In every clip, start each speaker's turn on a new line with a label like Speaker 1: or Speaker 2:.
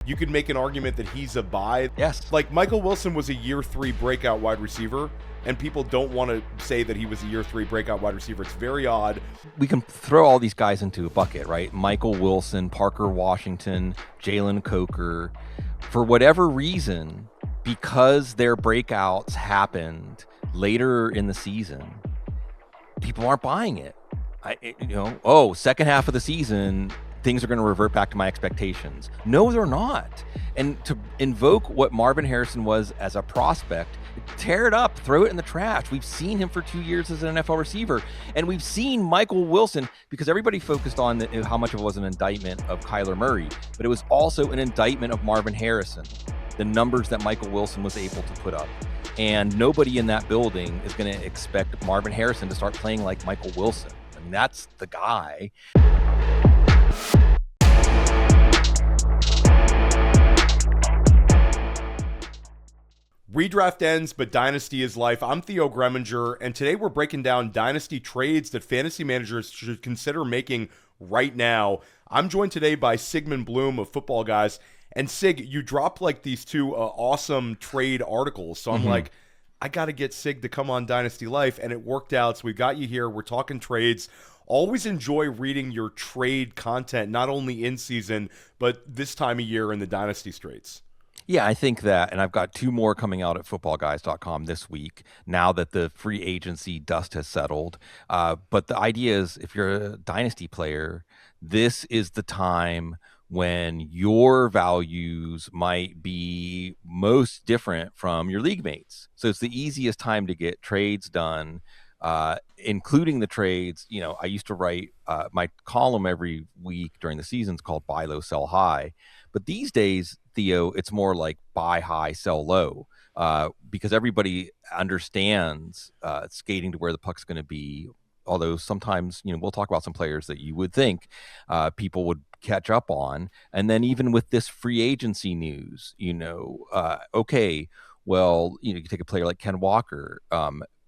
Speaker 1: You could make an argument that he's a buy.
Speaker 2: Yes.
Speaker 1: Like Michael Wilson was a year 3 breakout wide receiver, and people don't want to say that he was a year 3 breakout wide receiver. It's very odd.
Speaker 2: We can throw all these guys into a bucket, right? Michael Wilson, Parker Washington, Jalen Coker. For whatever reason, because their breakouts happened later in the season, people aren't buying it. Second half of the season, things are going to revert back to my expectations. No, they're not. And to invoke what Marvin Harrison was as a prospect, tear it up, throw it in the trash. We've seen him for 2 years as an NFL receiver, and we've seen Michael Wilson, because everybody focused on how much it was an indictment of Kyler Murray, but it was also an indictment of Marvin Harrison, the numbers that Michael Wilson was able to put up. And nobody in that building is going to expect Marvin Harrison to start playing like Michael Wilson. I mean, that's the guy.
Speaker 1: Redraft ends, but Dynasty is life. I'm Theo Gremminger, and today we're breaking down Dynasty trades that fantasy managers should consider making right now. I'm joined today by Sigmund Bloom of Footballguys. And Sig, you dropped like these two awesome trade articles. So I'm like, I got to get Sig to come on Dynasty Life, and it worked out. So we got you here. We're talking trades. Always enjoy reading your trade content, not only in season, but this time of year in the Dynasty Straits.
Speaker 2: Yeah, I think that, and I've got 2 more coming out at footballguys.com this week, now that the free agency dust has settled. But the idea is, if you're a Dynasty player, this is the time when your values might be most different from your league mates. So it's the easiest time to get trades done, including the trades. I used to write my column every week during the seasons called Buy Low, Sell High. But these days, Theo, it's more like buy high, sell low, because everybody understands skating to where the puck's going to be. Although sometimes, we'll talk about some players that you would think people would catch up on. And then even with this free agency news, you take a player like Ken Walker.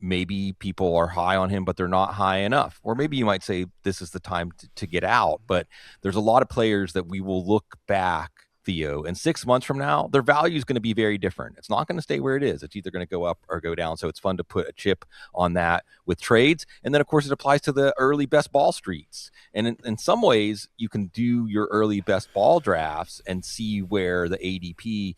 Speaker 2: Maybe people are high on him, but they're not high enough. Or maybe you might say this is the time to get out. But there's a lot of players that we will look back, Theo, and 6 months from now, their value is going to be very different. It's not going to stay where it is. It's either going to go up or go down. So it's fun to put a chip on that with trades. And then, of course, it applies to the early best ball streets. And in some ways, you can do your early best ball drafts and see where the ADP,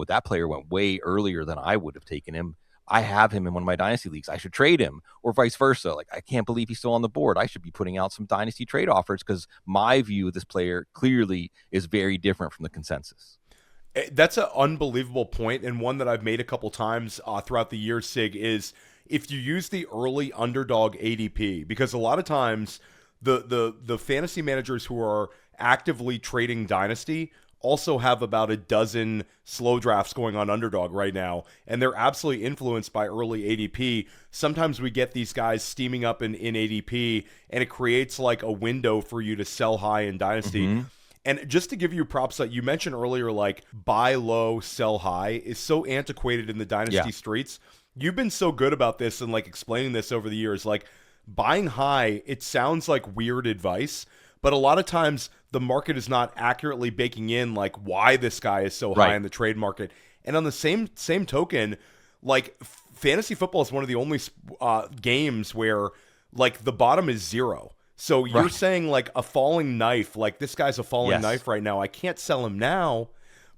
Speaker 2: that player went way earlier than I would have taken him. I have him in one of my Dynasty leagues. I should trade him, or vice versa. Like, I can't believe he's still on the board. I should be putting out some Dynasty trade offers because my view of this player clearly is very different from the consensus.
Speaker 1: That's an unbelievable point, and one that I've made a couple times throughout the year, Sig, is if you use the early underdog ADP, because a lot of times the fantasy managers who are actively trading Dynasty also have about a dozen slow drafts going on underdog right now, and they're absolutely influenced by early ADP. Sometimes we get these guys steaming up in ADP, and it creates like a window for you to sell high in Dynasty. And just to give you props that you mentioned earlier, like buy low, sell high is so antiquated in the Dynasty streets. You've been so good about this and like explaining this over the years. Like buying high, it sounds like weird advice, but a lot of times the market is not accurately baking in like why this guy is so high in the trade market. And on the same token, like fantasy football is one of the only games where like the bottom is 0. So you're saying like a falling knife, like this guy's a falling knife right now. I can't sell him now,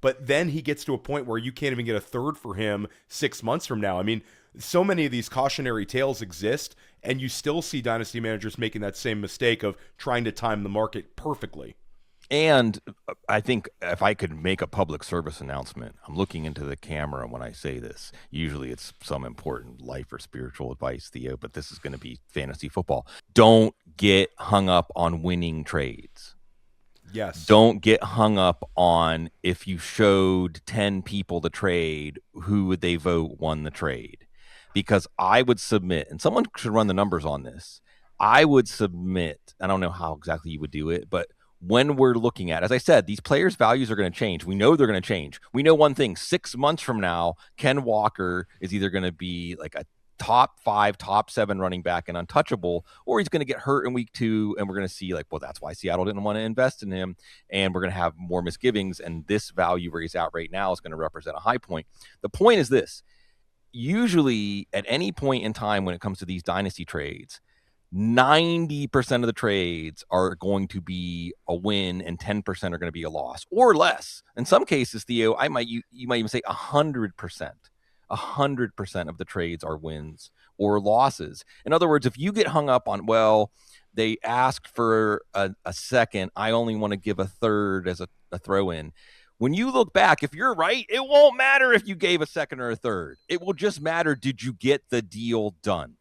Speaker 1: but then he gets to a point where you can't even get a third for him 6 months from now. I mean, so many of these cautionary tales exist, and you still see dynasty managers making that same mistake of trying to time the market perfectly.
Speaker 2: And I think if I could make a public service announcement, I'm looking into the camera when I say this. Usually it's some important life or spiritual advice, Theo, but this is going to be fantasy football. Don't get hung up on winning trades.
Speaker 1: Yes.
Speaker 2: Don't get hung up on if you showed 10 people the trade, who would they vote won the trade? Because I would submit, and someone should run the numbers on this, I would submit, I don't know how exactly you would do it, but when we're looking at, as I said, these players' values are going to change. We know they're going to change. We know one thing, 6 months from now, Ken Walker is either going to be like a top 5, top 7 running back and untouchable, or he's going to get hurt in week 2, and we're going to see like, well, that's why Seattle didn't want to invest in him, and we're going to have more misgivings, and this value where he's out right now is going to represent a high point. The point is this: usually at any point in time when it comes to these dynasty trades, 90% of the trades are going to be a win and 10% are going to be a loss or less. In some cases, Theo, you might even say 100%. 100% of the trades are wins or losses. In other words, if you get hung up on, well, they asked for a second, I only want to give a third as a throw in. When you look back, if you're right, it won't matter if you gave a second or a third. It will just matter, did you get the deal done?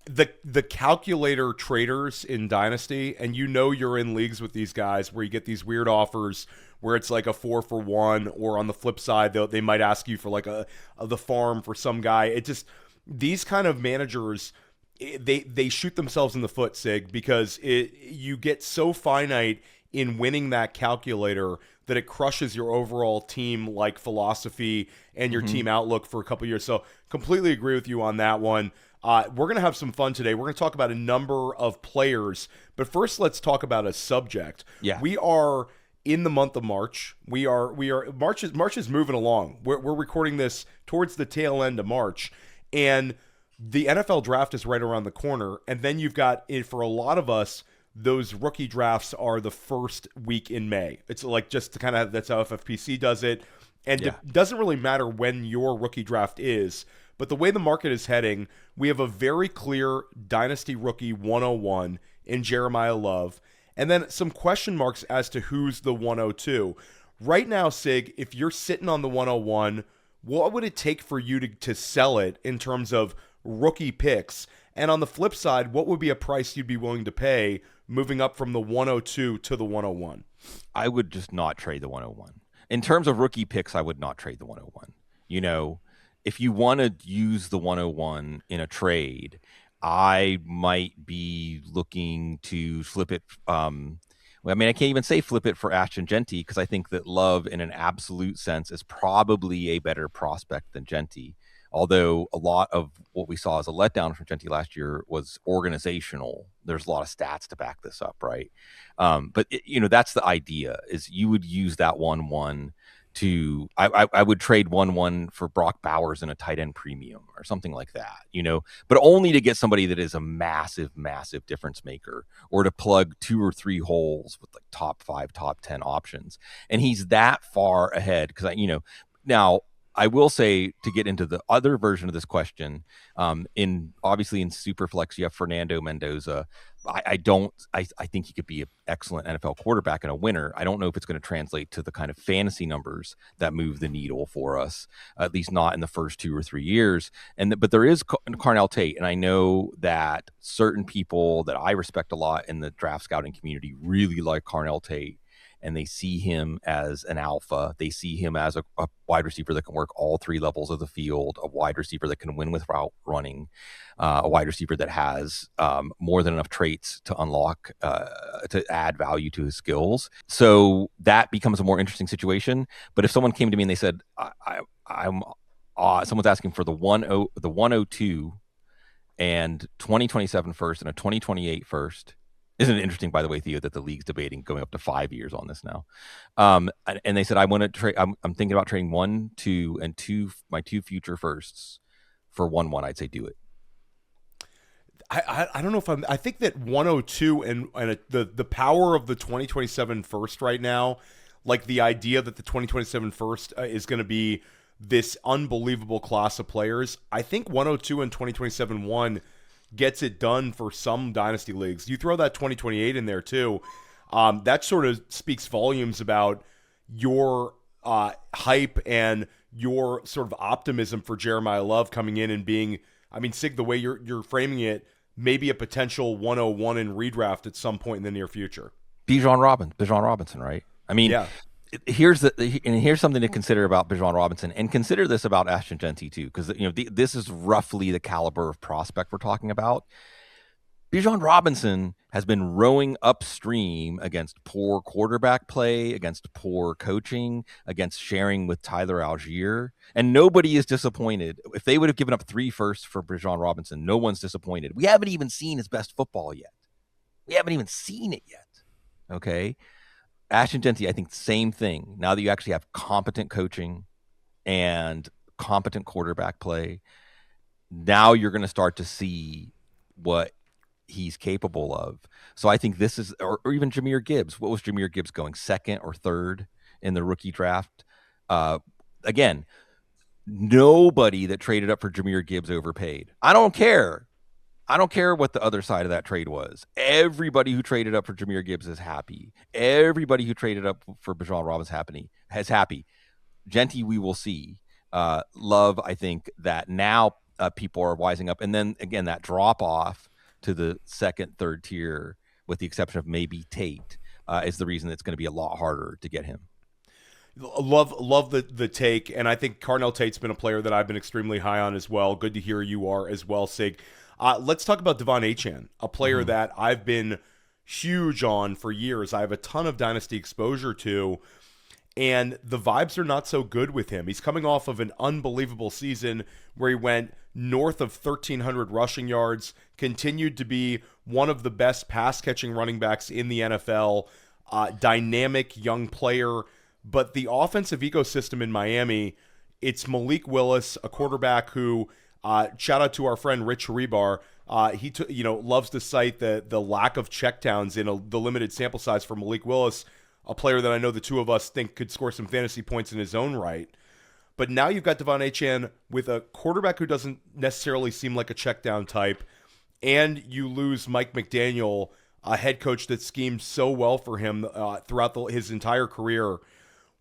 Speaker 1: The calculator traders in Dynasty, and you're in leagues with these guys where you get these weird offers where it's like a 4-for-1, or on the flip side, they might ask you for like the farm for some guy. It just, these kind of managers, they shoot themselves in the foot, Sig, because you get so finite in winning that calculator that it crushes your overall team like philosophy and your team outlook for a couple years. So completely agree with you on that one. We're going to have some fun today. We're going to talk about a number of players, but first let's talk about a subject.
Speaker 2: Yeah.
Speaker 1: We are in the month of March. March is moving along. We're recording this towards the tail end of March, and the NFL draft is right around the corner. And then you've got, for a lot of us, those rookie drafts are the first week in May. It's like just to kind of, that's how FFPC does it. And It doesn't really matter when your rookie draft is, but the way the market is heading, we have a very clear Dynasty Rookie 101 in Jeremiah Love, and then some question marks as to who's the 102. Right now, Sig, if you're sitting on the 101, what would it take for you to sell it in terms of rookie picks? And on the flip side, what would be a price you'd be willing to pay moving up from the 102 to the 101?
Speaker 2: I would just not trade the 101. In terms of rookie picks, I would not trade the 101. If you want to use the 101 in a trade, I might be looking to flip it. I can't even say flip it for Ashton Genty, because I think that Love, in an absolute sense, is probably a better prospect than Genty. Although a lot of what we saw as a letdown from Genty last year was organizational. There's a lot of stats to back this up, right? But that's the idea, is you would use that 1-1 to, I would trade 1-1 for Brock Bowers in a tight end premium or something like that, but only to get somebody that is a massive, massive difference maker, or to plug 2 or 3 holes with like top 5, top 10 options. And he's that far ahead, because now I will say, to get into the other version of this question, obviously in Superflex, you have Fernando Mendoza. I think he could be an excellent NFL quarterback and a winner. I don't know if it's going to translate to the kind of fantasy numbers that move the needle for us, at least not in the first 2 or 3 years. But there is Carnell Tate, and I know that certain people that I respect a lot in the draft scouting community really like Carnell Tate, and they see him as an alpha. They see him as a wide receiver that can work all 3 levels of the field, a wide receiver that can win with route running, a wide receiver that has more than enough traits to unlock, to add value to his skills. So that becomes a more interesting situation. But if someone came to me and they said, someone's asking for the 102 and 2027 first and a 2028 first. Isn't it interesting, by the way, Theo, that the league's debating going up to 5 years on this now? And they said, I want to trade. I'm thinking about trading 1, 2, and 2, my 2 future firsts for 1-1. I'd say do it.
Speaker 1: I don't know if I think that 102 and the power of the 2027 first right now, like the idea that the 2027 first is going to be this unbelievable class of players. I think 102 and 2027 1 gets it done for some dynasty leagues. You throw that 2028 in there too. That sort of speaks volumes about your hype and your sort of optimism for Jeremiah Love coming in and being, Sig, the way you're framing it, maybe a potential 101 in redraft at some point in the near future.
Speaker 2: Bijan Robinson, right? Yeah. Here's something to consider about Bijan Robinson, and consider this about Ashton Genty too, because this is roughly the caliber of prospect we're talking about. Bijan Robinson has been rowing upstream against poor quarterback play, against poor coaching, against sharing with Tyler Algier, and nobody is disappointed. If they would have given up 3 firsts for Bijan Robinson, no one's disappointed. We haven't even seen his best football yet. We haven't even seen it yet. Okay? Ashton Jeanty, I think same thing. Now that you actually have competent coaching and competent quarterback play, now you're going to start to see what he's capable of. So I think this is, or even Jahmyr Gibbs. What was Jahmyr Gibbs going, second or third in the rookie draft? Again, nobody that traded up for Jahmyr Gibbs overpaid. I don't care. I don't care what the other side of that trade was. Everybody who traded up for Jahmyr Gibbs is happy. Everybody who traded up for Bijan Robinson is happy. Jeanty, we will see. Love, I think that now people are wising up. And then again, that drop off to the second, third tier, with the exception of maybe Tate, is the reason it's going to be a lot harder to get him.
Speaker 1: Love the take, and I think Carnell Tate's been a player that I've been extremely high on as well. Good to hear you are as well, Sig. Let's talk about De'Von Achane, a player that I've been huge on for years. I have a ton of Dynasty exposure to, and the vibes are not so good with him. He's coming off of an unbelievable season where he went north of 1,300 rushing yards, continued to be one of the best pass-catching running backs in the NFL, dynamic young player. But the offensive ecosystem in Miami, it's Malik Willis, a quarterback who, shout out to our friend Rich Hribar, he loves to cite the lack of checkdowns in the limited sample size for Malik Willis, a player that I know the two of us think could score some fantasy points in his own right. But now you've got De'Von Achane with a quarterback who doesn't necessarily seem like a checkdown type, and you lose Mike McDaniel, a head coach that schemed so well for him throughout his entire career.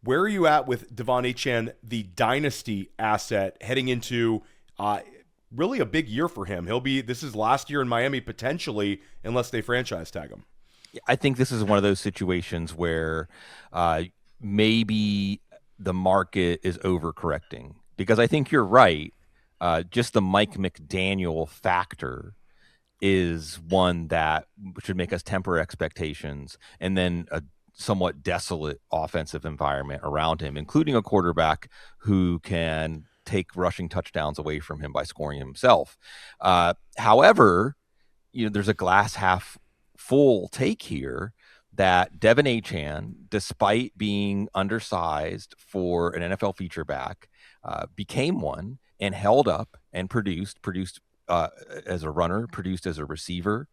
Speaker 1: Where are you at with De'Von Achane, the dynasty asset, heading into really a big year for him? This is last year in Miami potentially, unless they franchise tag him.
Speaker 2: I think this is one of those situations where maybe the market is overcorrecting, because I think you're right. Just the Mike McDaniel factor is one that should make us temper expectations, and then a somewhat desolate offensive environment around him, including a quarterback who can take rushing touchdowns away from him by scoring himself. However, there's a glass half full take here that De'Von Achane, despite being undersized for an NFL feature back, became one and held up and produced as a runner, produced as a receiver,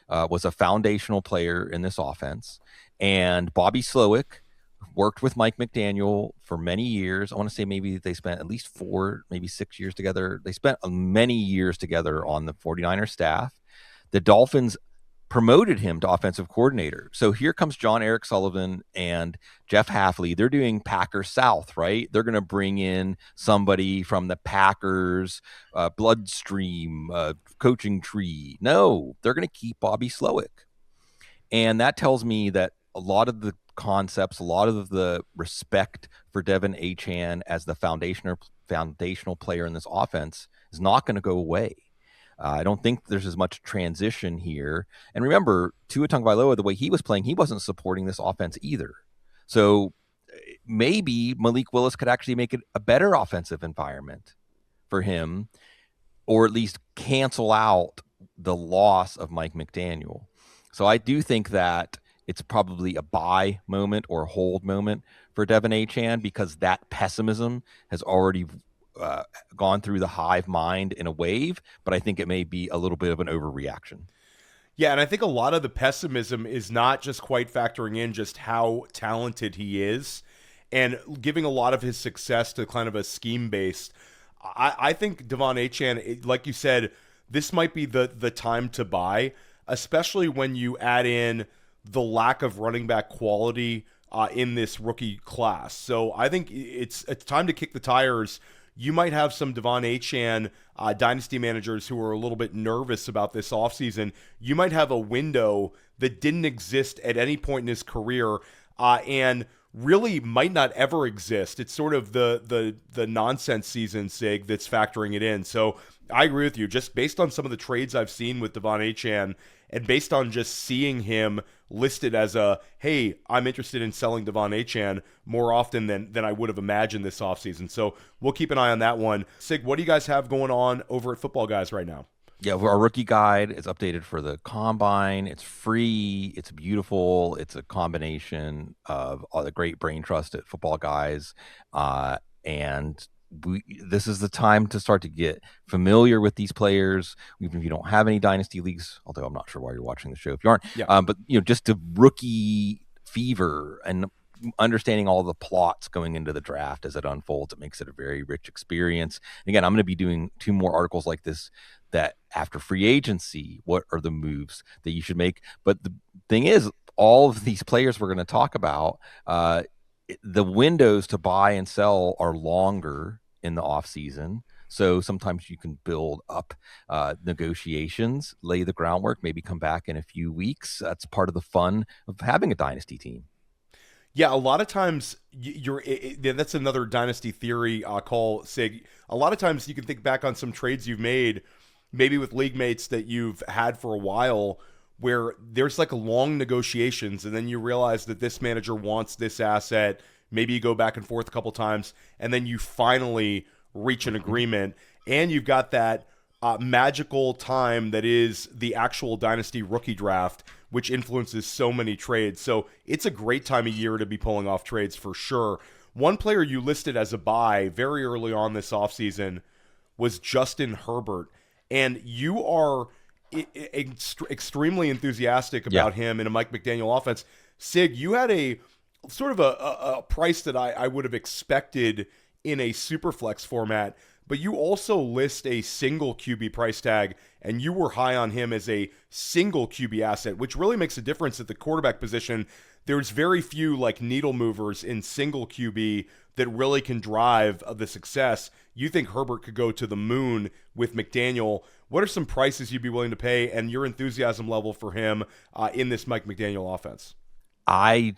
Speaker 2: was a foundational player in this offense. And Bobby Slowick worked with Mike McDaniel for many years. I want to say maybe they spent at least 4, maybe 6 years together. They spent many years together on the 49ers staff. The Dolphins promoted him to offensive coordinator. So here comes John Eric Sullivan and Jeff Hafley. They're doing Packers South, right? They're going to bring in somebody from the Packers bloodstream coaching tree. No, they're going to keep Bobby Slowick. And that tells me that a lot of the concepts, a lot of the respect for De'Von Achane as the foundational player in this offense is not going to go away. I don't think there's as much transition here. And remember, Tua Tagovailoa, the way he was playing, he wasn't supporting this offense either. So maybe Malik Willis could actually make it a better offensive environment for him, or at least cancel out the loss of Mike McDaniel. So I do think that it's probably a buy moment or a hold moment for De'Von Achane, because that pessimism has already gone through the hive mind in a wave, but I think it may be a little bit of an overreaction.
Speaker 1: Yeah, and I think a lot of the pessimism is not just quite factoring in just how talented he is and giving a lot of his success to kind of a scheme-based. I think De'Von Achane, like you said, this might be the time to buy, especially when you add in the lack of running back quality in this rookie class. So I think it's time to kick the tires. You might have some De'Von Achane dynasty managers who are a little bit nervous about this offseason. You might have a window that didn't exist at any point in his career and really might not ever exist. It's sort of the nonsense season, Sig, that's factoring it in. So I agree with you. Just based on some of the trades I've seen with De'Von Achane, and based on just seeing him listed as a, hey, I'm interested in selling De'Von Achane more often than I would have imagined this offseason. So we'll keep an eye on that one. Sig, what do you guys have going on over at Footballguys right now?
Speaker 2: Yeah, our rookie guide is updated for the combine. It's free. It's beautiful. It's a combination of all the great brain trust at Footballguys, and this is the time to start to get familiar with these players, even if you don't have any dynasty leagues. Although I'm not sure why you're watching the show if you aren't.
Speaker 1: Yeah.
Speaker 2: But just the rookie fever and understanding all the plots going into the draft as it unfolds, it makes it a very rich experience. And again, I'm going to be doing 2 more articles like this, that after free agency, what are the moves that you should make? But the thing is, all of these players we're going to talk about, the windows to buy and sell are longer in the off season. So sometimes you can build up negotiations, lay the groundwork, maybe come back in a few weeks. That's part of the fun of having a dynasty team.
Speaker 1: Yeah, a lot of times that's another dynasty theory call, Sig. A lot of times you can think back on some trades you've made, maybe with league mates that you've had for a while, where there's like long negotiations, and then you realize that this manager wants this asset. Maybe you go back and forth a couple times, and then you finally reach an agreement, and you've got that magical time that is the actual dynasty rookie draft, which influences so many trades. So it's a great time of year to be pulling off trades for sure. One player you listed as a buy very early on this offseason was Justin Herbert, and you are extremely enthusiastic about him in a Mike McDaniel offense. Sig, you had a sort of a price that I would have expected in a super flex format, but you also list a single QB price tag, and you were high on him as a single QB asset, which really makes a difference at the quarterback position. There's very few like needle movers in single QB that really can drive the success. You think Herbert could go to the moon with McDaniel. What are some prices you'd be willing to pay, and your enthusiasm level for him in this Mike McDaniel offense?
Speaker 2: I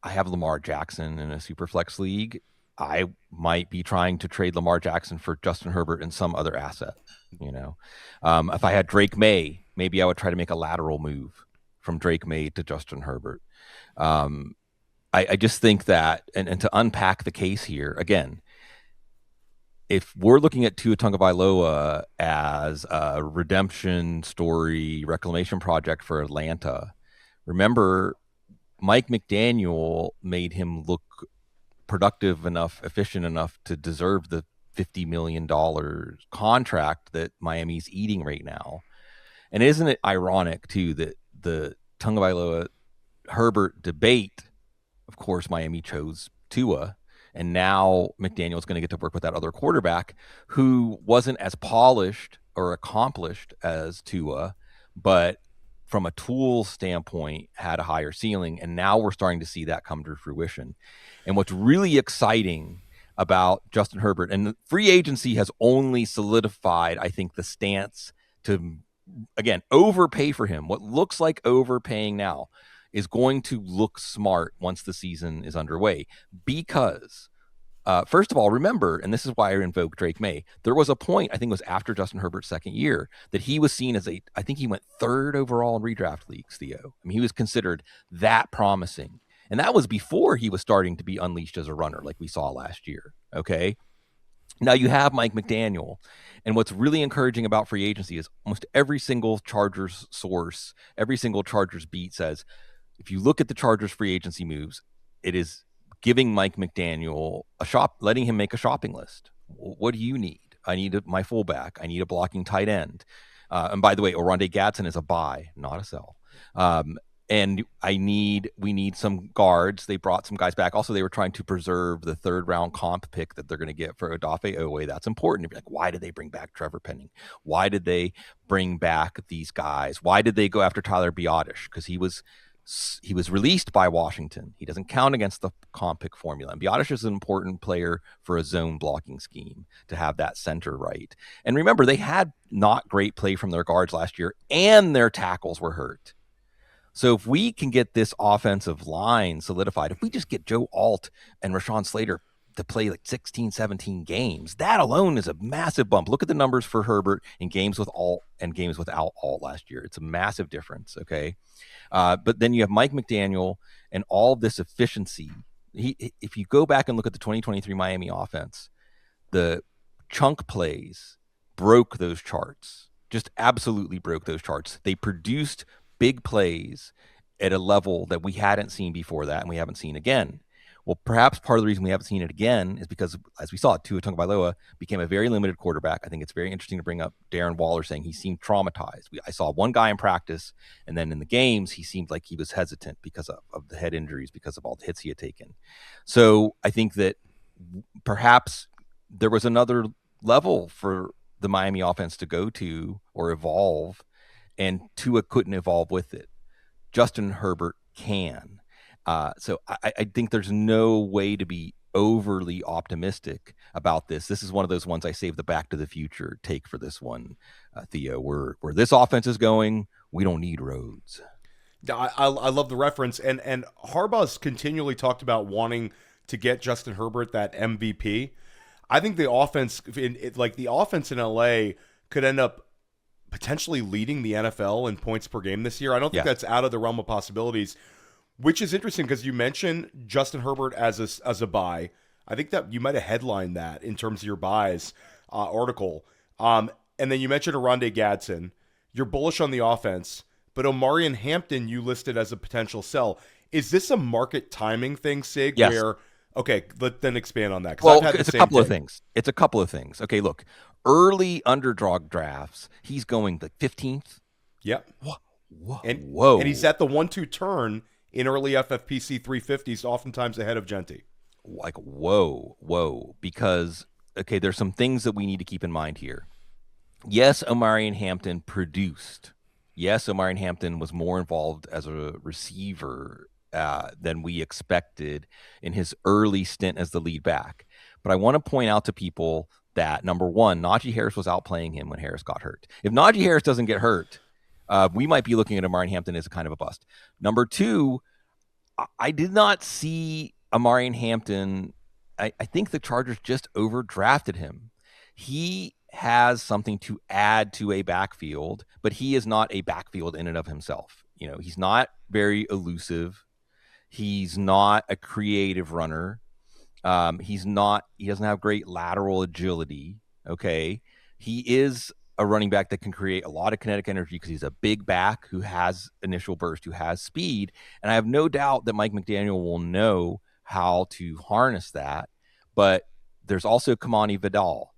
Speaker 2: have Lamar Jackson in a Superflex league. I might be trying to trade Lamar Jackson for Justin Herbert and some other asset. If I had Drake May, maybe I would try to make a lateral move from Drake May to Justin Herbert. I just think that, and to unpack the case here again, if we're looking at Tua Tagovailoa as a redemption story, reclamation project for Atlanta, remember Mike McDaniel made him look productive enough, efficient enough to deserve the $50 million contract that Miami's eating right now. And isn't it ironic, too, that the Tagovailoa Herbert debate, of course, Miami chose Tua, and now McDaniel's going to get to work with that other quarterback who wasn't as polished or accomplished as Tua, but from a tool standpoint had a higher ceiling. And now we're starting to see that come to fruition. And what's really exciting about Justin Herbert, and the free agency has only solidified, I think, the stance to, again, overpay for him. What looks like overpaying now is going to look smart once the season is underway. Because, first of all, remember, and this is why I invoke Drake May, there was a point, I think it was after Justin Herbert's second year, that he was seen as I think he went 3rd overall in redraft leagues, Theo. I mean, he was considered that promising. And that was before he was starting to be unleashed as a runner like we saw last year, okay? Now you have Mike McDaniel, and what's really encouraging about free agency is almost every single Chargers source, every single Chargers beat says, if you look at the Chargers free agency moves, it is giving Mike McDaniel letting him make a shopping list. What do you need? I need my fullback. I need a blocking tight end. And by the way, Oronde Gadsden is a buy, not a sell. And we need some guards. They brought some guys back. Also, they were trying to preserve the 3rd round comp pick that they're going to get for Odafe Owe. That's important. If you're like, why did they bring back Trevor Penning? Why did they bring back these guys? Why did they go after Tyler Biotish? Because he was released by Washington. He doesn't count against the comp pick formula. And Biotish is an important player for a zone blocking scheme to have that center right. And remember, they had not great play from their guards last year, and their tackles were hurt. So if we can get this offensive line solidified, if we just get Joe Alt and Rashawn Slater to play like 16, 17 games. That alone is a massive bump. Look at the numbers for Herbert in games with Alt and games without Alt last year. It's a massive difference, okay? But then you have Mike McDaniel and all this efficiency. If you go back and look at the 2023 Miami offense, the chunk plays broke those charts, just absolutely broke those charts. They produced big plays at a level that we hadn't seen before that, and we haven't seen again. Well, perhaps part of the reason we haven't seen it again is because, as we saw, Tua Tagovailoa became a very limited quarterback. I think it's very interesting to bring up Darren Waller saying he seemed traumatized. I saw one guy in practice, and then in the games, he seemed like he was hesitant because of the head injuries, because of all the hits he had taken. So I think that perhaps there was another level for the Miami offense to go to or evolve, and Tua couldn't evolve with it. Justin Herbert can. So I think there's no way to be overly optimistic about this. This is one of those ones I save the Back to the Future take for this one, Theo. Where this offense is going, we don't need roads.
Speaker 1: I love the reference, and Harbaugh's continually talked about wanting to get Justin Herbert that MVP. I think the offense, the offense in LA, could end up potentially leading the NFL in points per game this year. I don't think that's out of the realm of possibilities, which is interesting because you mentioned Justin Herbert as a buy. I think that you might have headlined that in terms of your buys article. And then you mentioned Oronde Gadsden. You're bullish on the offense, but Omarion Hampton you listed as a potential sell. Is this a market timing thing, Sig?
Speaker 2: Yes.
Speaker 1: Where, okay, then expand on that.
Speaker 2: Well, it's a couple of things. It's a couple of things. Okay, look, early underdog drafts, he's going the 15th.
Speaker 1: Yep.
Speaker 2: Whoa.
Speaker 1: And he's at the 1-2 turn in early FFPC 350s, oftentimes ahead of Genty.
Speaker 2: Like, whoa. Because, okay, there's some things that we need to keep in mind here. Yes, Omarion Hampton produced. Yes, Omarion Hampton was more involved as a receiver than we expected in his early stint as the lead back. But I want to point out to people that, number one, Najee Harris was outplaying him when Harris got hurt. If Najee Harris doesn't get hurt, we might be looking at Omarion Hampton as a kind of a bust. Number two, I did not see Omarion Hampton. I think the Chargers just overdrafted him. He has something to add to a backfield, but he is not a backfield in and of himself. You know, he's not very elusive. He's not a creative runner. He doesn't have great lateral agility. Okay. He is a running back that can create a lot of kinetic energy because he's a big back who has initial burst, who has speed. And I have no doubt that Mike McDaniel will know how to harness that. But there's also Kamani Vidal.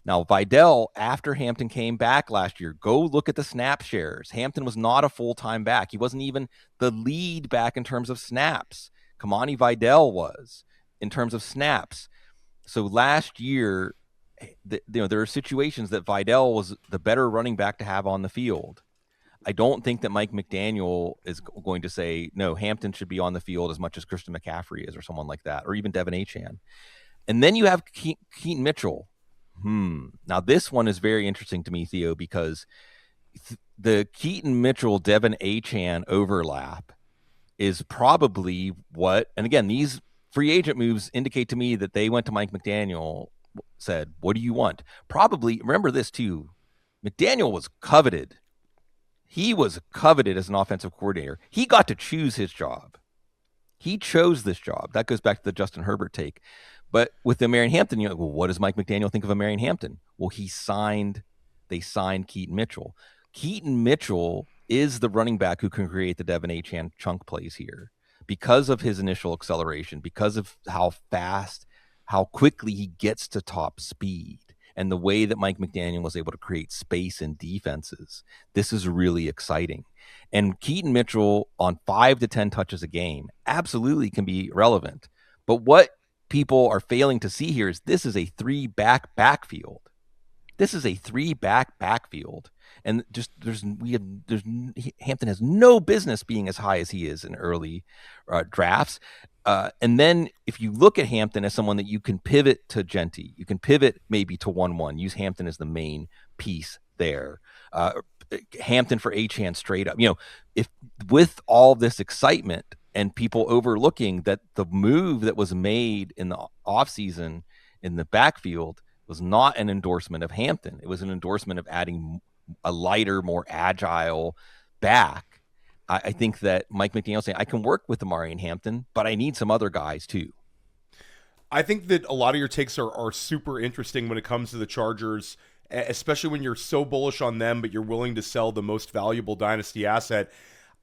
Speaker 2: Now, Vidal, after Hampton came back last year, go look at the snap shares. Hampton was not a full-time back. He wasn't even the lead back in terms of snaps. Kamani Vidal was in terms of snaps. So last year, there are situations that Vidal was the better running back to have on the field. I don't think that Mike McDaniel is going to say, no, Hampton should be on the field as much as Christian McCaffrey is or someone like that, or even De'Von Achane. And then you have Keaton Mitchell. Now, this one is very interesting to me, Theo, because the Keaton Mitchell, De'Von Achane overlap is probably what, and again, these free agent moves indicate to me that they went to Mike McDaniel, said, what do you want? Probably, remember this too, McDaniel was coveted. He was coveted as an offensive coordinator. He got to choose his job. He chose this job. That goes back to the Justin Herbert take. But with Omarion Hampton, you're like, well, what does Mike McDaniel think of Omarion Hampton? Well, they signed Keaton Mitchell. Keaton Mitchell is the running back who can create the De'Von Achane chunk plays here because of his initial acceleration, because of how fast, how quickly he gets to top speed, and the way that Mike McDaniel was able to create space in defenses. This is really exciting. And Keaton Mitchell on 5 to 10 touches a game absolutely can be relevant. But what people are failing to see here is this is a 3-back backfield. This is a 3-back backfield. And just Hampton has no business being as high as he is in early drafts. And then if you look at Hampton as someone that you can pivot to Genty, you can pivot maybe to 1-1, use Hampton as the main piece there. Hampton for Achane straight up. You know, if with all this excitement and people overlooking that the move that was made in the offseason in the backfield was not an endorsement of Hampton. It was an endorsement of adding a lighter, more agile back. I think that Mike McDaniel saying, I can work with Omarion and Hampton, but I need some other guys too.
Speaker 1: I think that a lot of your takes are super interesting when it comes to the Chargers, especially when you're so bullish on them, but you're willing to sell the most valuable dynasty asset.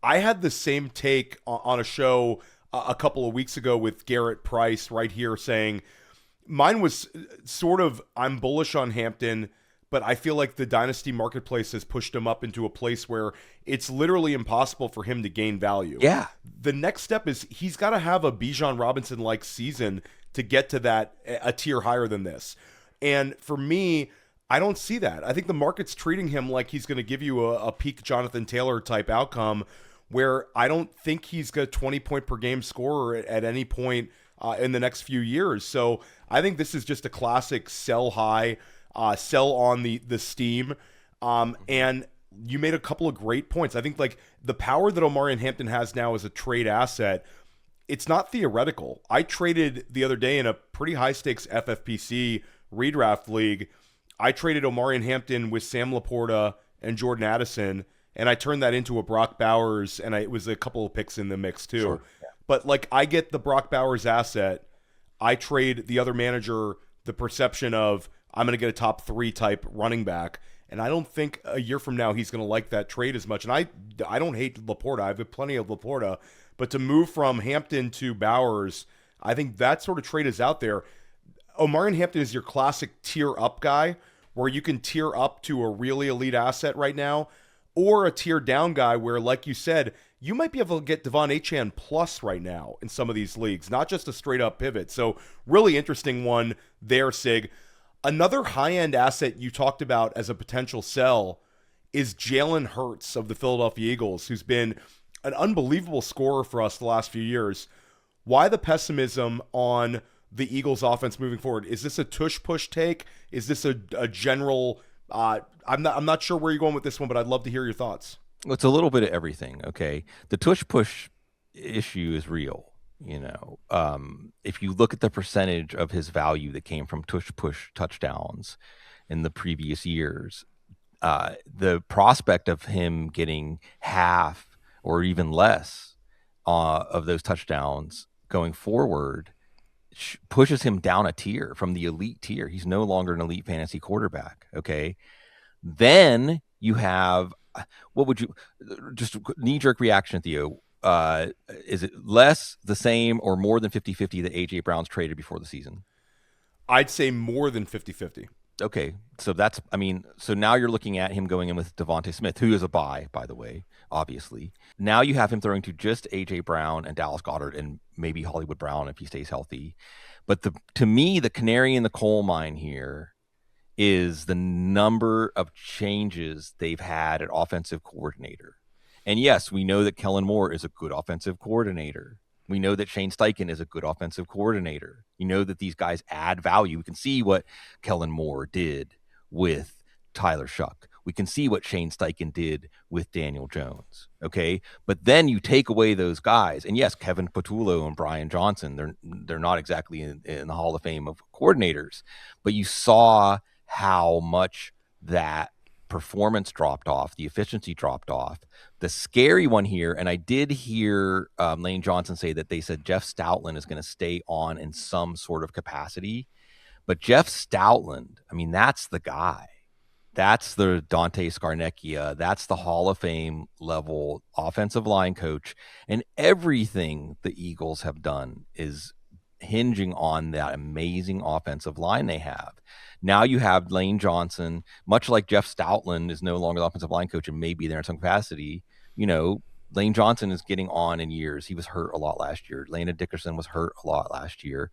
Speaker 1: I had the same take on a show a couple of weeks ago with Garrett Price right here saying, mine was sort of, I'm bullish on Hampton, but I feel like the dynasty marketplace has pushed him up into a place where it's literally impossible for him to gain value.
Speaker 2: Yeah.
Speaker 1: The next step is he's got to have a Bijan Robinson-like season to get to that, a tier higher than this. And for me, I don't see that. I think the market's treating him like he's going to give you a peak Jonathan Taylor type outcome, where I don't think he's got a 20-point per game scorer at any point in the next few years. So I think this is just a classic sell high, sell on the steam. And you made a couple of great points. I think like the power that Omarion Hampton has now as a trade asset, it's not theoretical. I traded the other day in a pretty high stakes FFPC redraft league. I traded Omarion Hampton with Sam Laporta and Jordan Addison, and I turned that into a Brock Bowers, and it was a couple of picks in the mix too.
Speaker 2: Sure. Yeah.
Speaker 1: But like I get the Brock Bowers asset. I trade the other manager the perception of I'm going to get a top 3 type running back. And I don't think a year from now he's going to like that trade as much. And I don't hate Laporta. I've plenty of Laporta. But to move from Hampton to Bowers, I think that sort of trade is out there. Omarion Hampton is your classic tier up guy where you can tier up to a really elite asset right now, or a tier down guy where, like you said, you might be able to get De'Von Achane plus right now in some of these leagues, not just a straight up pivot. So really interesting one there, Sig. Another high-end asset you talked about as a potential sell is Jalen Hurts of the Philadelphia Eagles, who's been an unbelievable scorer for us the last few years. Why the pessimism on the Eagles offense moving forward? Is this a tush-push take? Is this a general I'm not sure where you're going with this one, but I'd love to hear your thoughts.
Speaker 2: Well, it's a little bit of everything, okay? The tush-push issue is real. You know, if you look at the percentage of his value that came from tush-push touchdowns in the previous years, the prospect of him getting half or even less of those touchdowns going forward pushes him down a tier from the elite tier. He's no longer an elite fantasy quarterback, okay? Then you have, what would you, just knee-jerk reaction, Theo, is it less, the same, or more than 50-50 that A.J. Brown's traded before the season?
Speaker 1: I'd say more than 50-50.
Speaker 2: Okay, so that's, I mean, so now you're looking at him going in with DeVonta Smith, who is a buy, by the way, obviously. Now you have him throwing to just A.J. Brown and Dallas Goedert and maybe Hollywood Brown if he stays healthy. But to me, the canary in the coal mine here is the number of changes they've had at offensive coordinator. And yes, we know that Kellen Moore is a good offensive coordinator. We know that Shane Steichen is a good offensive coordinator. You know that these guys add value. We can see what Kellen Moore did with Tyler Shuck. We can see what Shane Steichen did with Daniel Jones. Okay, but then you take away those guys, and yes, Kevin Patullo and Brian Johnson, they're not exactly in the Hall of Fame of coordinators, but you saw how much that performance dropped off, the efficiency dropped off. The scary one here, and I did hear Lane Johnson say that they said Jeff Stoutland is going to stay on in some sort of capacity. But Jeff Stoutland, I mean, that's the guy. That's the Dante Scarnecchia. That's the Hall of Fame level offensive line coach. And everything the Eagles have done is hinging on that amazing offensive line they have. Now you have Lane Johnson, much like Jeff Stoutland is no longer the offensive line coach and may be there in some capacity. You know, Lane Johnson is getting on in years. He was hurt a lot last year. Lana Dickerson was hurt a lot last year.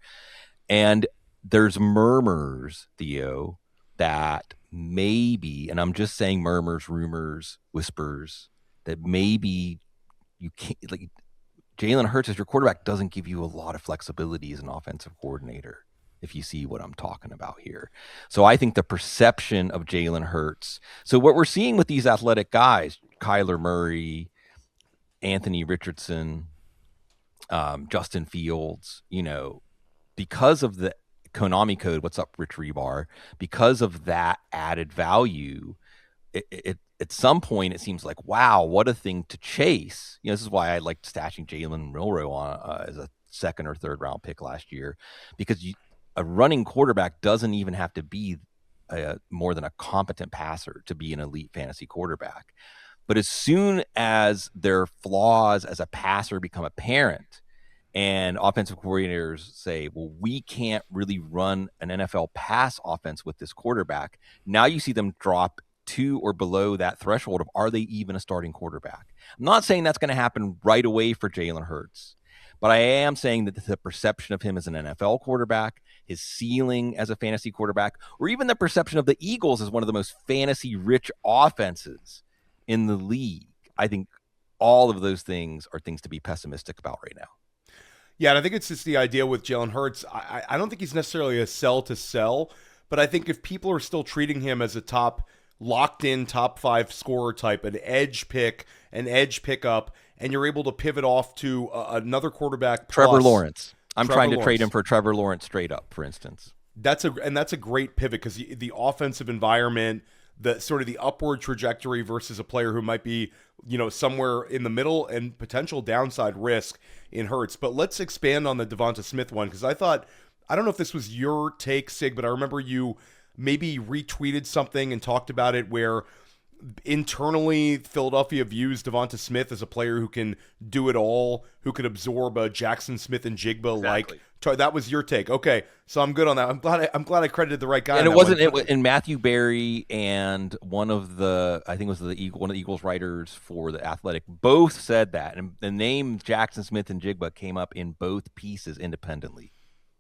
Speaker 2: And there's murmurs, Theo, that maybe, and I'm just saying murmurs, rumors, whispers, that maybe you can't, like, Jalen Hurts as your quarterback doesn't give you a lot of flexibility as an offensive coordinator, if you see what I'm talking about here. So I think the perception of Jalen Hurts. So what we're seeing with these athletic guys, Kyler Murray, Anthony Richardson, Justin Fields, you know, because of the Konami code, what's up, Rich Hribar, because of that added value, it at some point it seems like, wow, what a thing to chase. This is why I liked stashing Jalen Milroe on as a second or third round pick last year, because a running quarterback doesn't even have to be more than a competent passer to be an elite fantasy quarterback. But as soon as their flaws as a passer become apparent, and offensive coordinators say, well, we can't really run an NFL pass offense with this quarterback, now you see them drop to or below that threshold of, are they even a starting quarterback? I'm not saying that's going to happen right away for Jalen Hurts, but I am saying that the perception of him as an NFL quarterback, his ceiling as a fantasy quarterback, or even the perception of the Eagles as one of the most fantasy-rich offenses in the league, I think all of those things are things to be pessimistic about right now.
Speaker 1: Yeah, and I think it's just the idea with Jalen Hurts. I don't think he's necessarily a sell to sell, but I think if people are still treating him as a locked-in top 5 scorer type, an edge pickup, and you're able to pivot off to another quarterback.
Speaker 2: Trevor Lawrence. I'm trying to trade him for Trevor Lawrence straight up, for instance.
Speaker 1: That's a great pivot, because the offensive environment, the sort of the upward trajectory versus a player who might be, somewhere in the middle and potential downside risk in Hurts. But let's expand on the DeVonta Smith one, because I don't know if this was your take, Sig, but I remember you maybe retweeted something and talked about it where internally Philadelphia views DeVonta Smith as a player who can do it all, who could absorb a Jackson Smith and Jigba.
Speaker 2: Exactly.
Speaker 1: That was your take. Okay, so I'm good on that. I'm glad I credited the right guy.
Speaker 2: And it wasn't in Matthew Berry and one of the Eagles writers for The Athletic both said that, and the name Jackson Smith and Jigba came up in both pieces independently.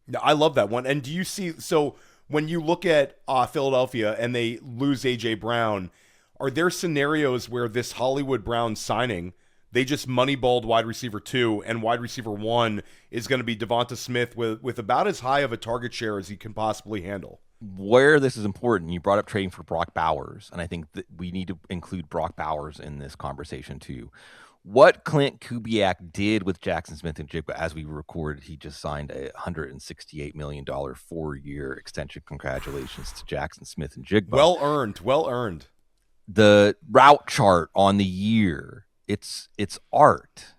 Speaker 1: Yeah, I love that one. And do you see? So when you look at Philadelphia and they lose AJ Brown, are there scenarios where this Hollywood Brown signing, they just moneyballed wide receiver 2 and wide receiver 1 is going to be DeVonta Smith with about as high of a target share as he can possibly handle?
Speaker 2: Where this is important, you brought up trading for Brock Bowers, and I think that we need to include Brock Bowers in this conversation too. What Clint Kubiak did with Jackson Smith and Jigba, as we recorded, he just signed a $168 million 4-year extension. Congratulations to Jackson Smith and Jigba.
Speaker 1: Well earned.
Speaker 2: The route chart on the year, it's art,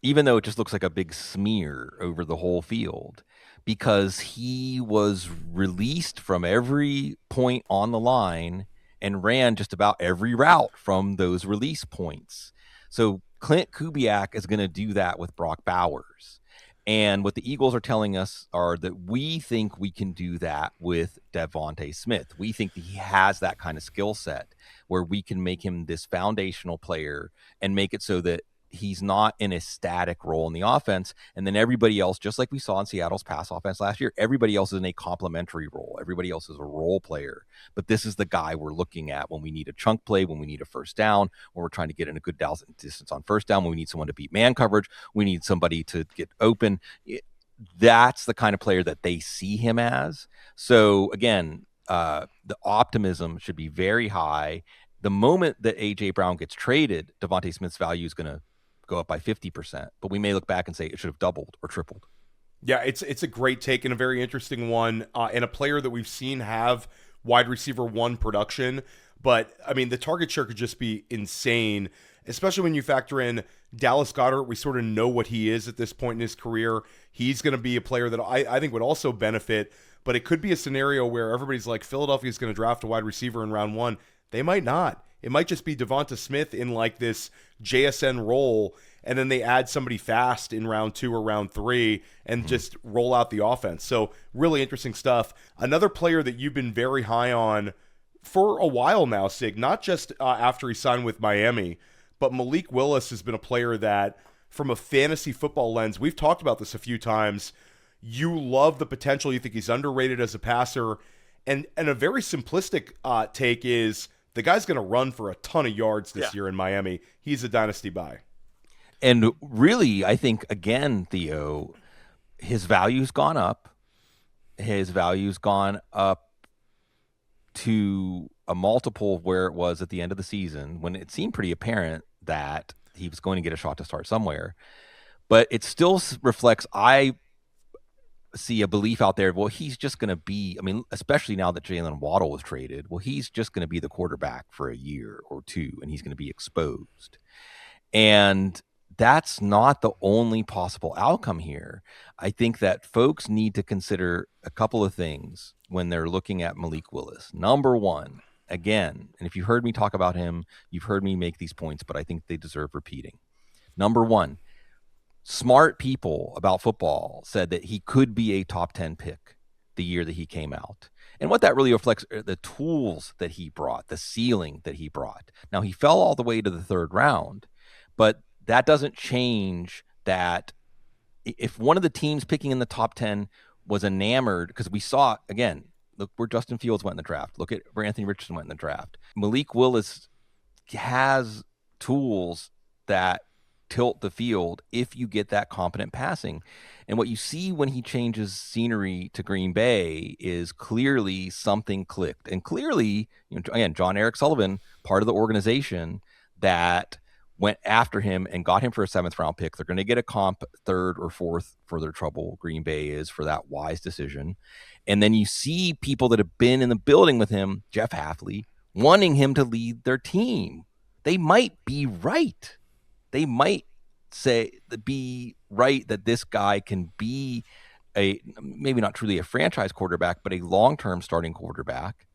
Speaker 2: even though it just looks like a big smear over the whole field, because he was released from every point on the line and ran just about every route from those release points. So Clint Kubiak is going to do that with Brock Bowers. And what the Eagles are telling us are that we think we can do that with DeVonta Smith. We think that he has that kind of skill set where we can make him this foundational player and make it so that he's not in a static role in the offense. And then everybody else, just like we saw in Seattle's pass offense last year, everybody else is in a complementary role. Everybody else is a role player. But this is the guy we're looking at when we need a chunk play, when we need a first down, when we're trying to get in a good distance on first down, when we need someone to beat man coverage, we need somebody to get open. That's the kind of player that they see him as. So again, the optimism should be very high. The moment that A.J. Brown gets traded, DeVonta Smith's value is going to go up by 50%, but we may look back and say it should have doubled or tripled.
Speaker 1: Yeah, it's a great take and a very interesting one, and a player that we've seen have wide receiver 1 production. But I mean, the target share could just be insane, especially when you factor in Dallas Goedert. We sort of know what he is at this point in his career. He's going to be a player that I think would also benefit, but it could be a scenario where everybody's like, Philadelphia's going to draft a wide receiver in round 1. They might not. It might just be DeVonta Smith in like this JSN role, and then they add somebody fast in round 2 or round 3 and just roll out the offense. So really interesting stuff. Another player that you've been very high on for a while now, Sig, not just after he signed with Miami, but Malik Willis has been a player that, from a fantasy football lens, we've talked about this a few times, you love the potential. You think he's underrated as a passer. And a very simplistic take is, the guy's going to run for a ton of yards this year in Miami. He's a dynasty buy.
Speaker 2: And really, I think, again, Theo, his value's gone up. His value's gone up to a multiple of where it was at the end of the season, when it seemed pretty apparent that he was going to get a shot to start somewhere. But it still reflects, I see a belief out there, well, he's just going to be, I mean, especially now that Jalen Waddle was traded, well, he's just going to be the quarterback for a year or two, and he's going to be exposed. And that's not the only possible outcome here. I think that folks need to consider a couple of things when they're looking at Malik Willis. Number one, again, and if you've heard me talk about him, you've heard me make these points, but I think they deserve repeating. Number one, smart people about football said that he could be a top 10 pick the year that he came out. And what that really reflects are the tools that he brought, the ceiling that he brought. Now, he fell all the way to the third round, but that doesn't change that if one of the teams picking in the top 10 was enamored, because we saw, again, look where Justin Fields went in the draft. Look at where Anthony Richardson went in the draft. Malik Willis has tools that tilt the field if you get that competent passing. And what you see when he changes scenery to Green Bay is clearly something clicked. And clearly, again, John Eric Sullivan, part of the organization that went after him and got him for a 7th round pick. They're going to get a comp 3rd or 4th for their trouble. Green Bay is for that wise decision. And then you see people that have been in the building with him, Jeff Hafley, wanting him to lead their team. They might be right. They might be right that this guy can be maybe not truly a franchise quarterback, but a long-term starting quarterback.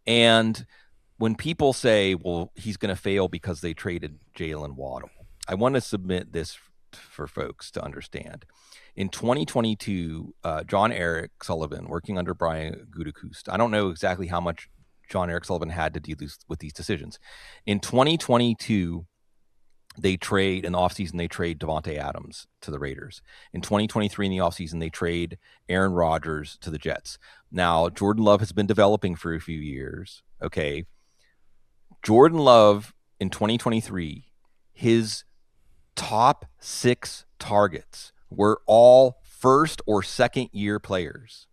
Speaker 2: And when people say, well, he's going to fail because they traded Jalen Waddle, I want to submit this for folks to understand. In 2022, John Eric Sullivan, working under Brian Gutekunst, I don't know exactly how much John Eric Sullivan had to deal with these decisions. In 2022, they trade in the offseason, they trade Davante Adams to the Raiders. In 2023, in the offseason, they trade Aaron Rodgers to the Jets. Now, Jordan Love has been developing for a few years. Okay. Jordan Love in 2023, his top 6 targets were all first or second year players.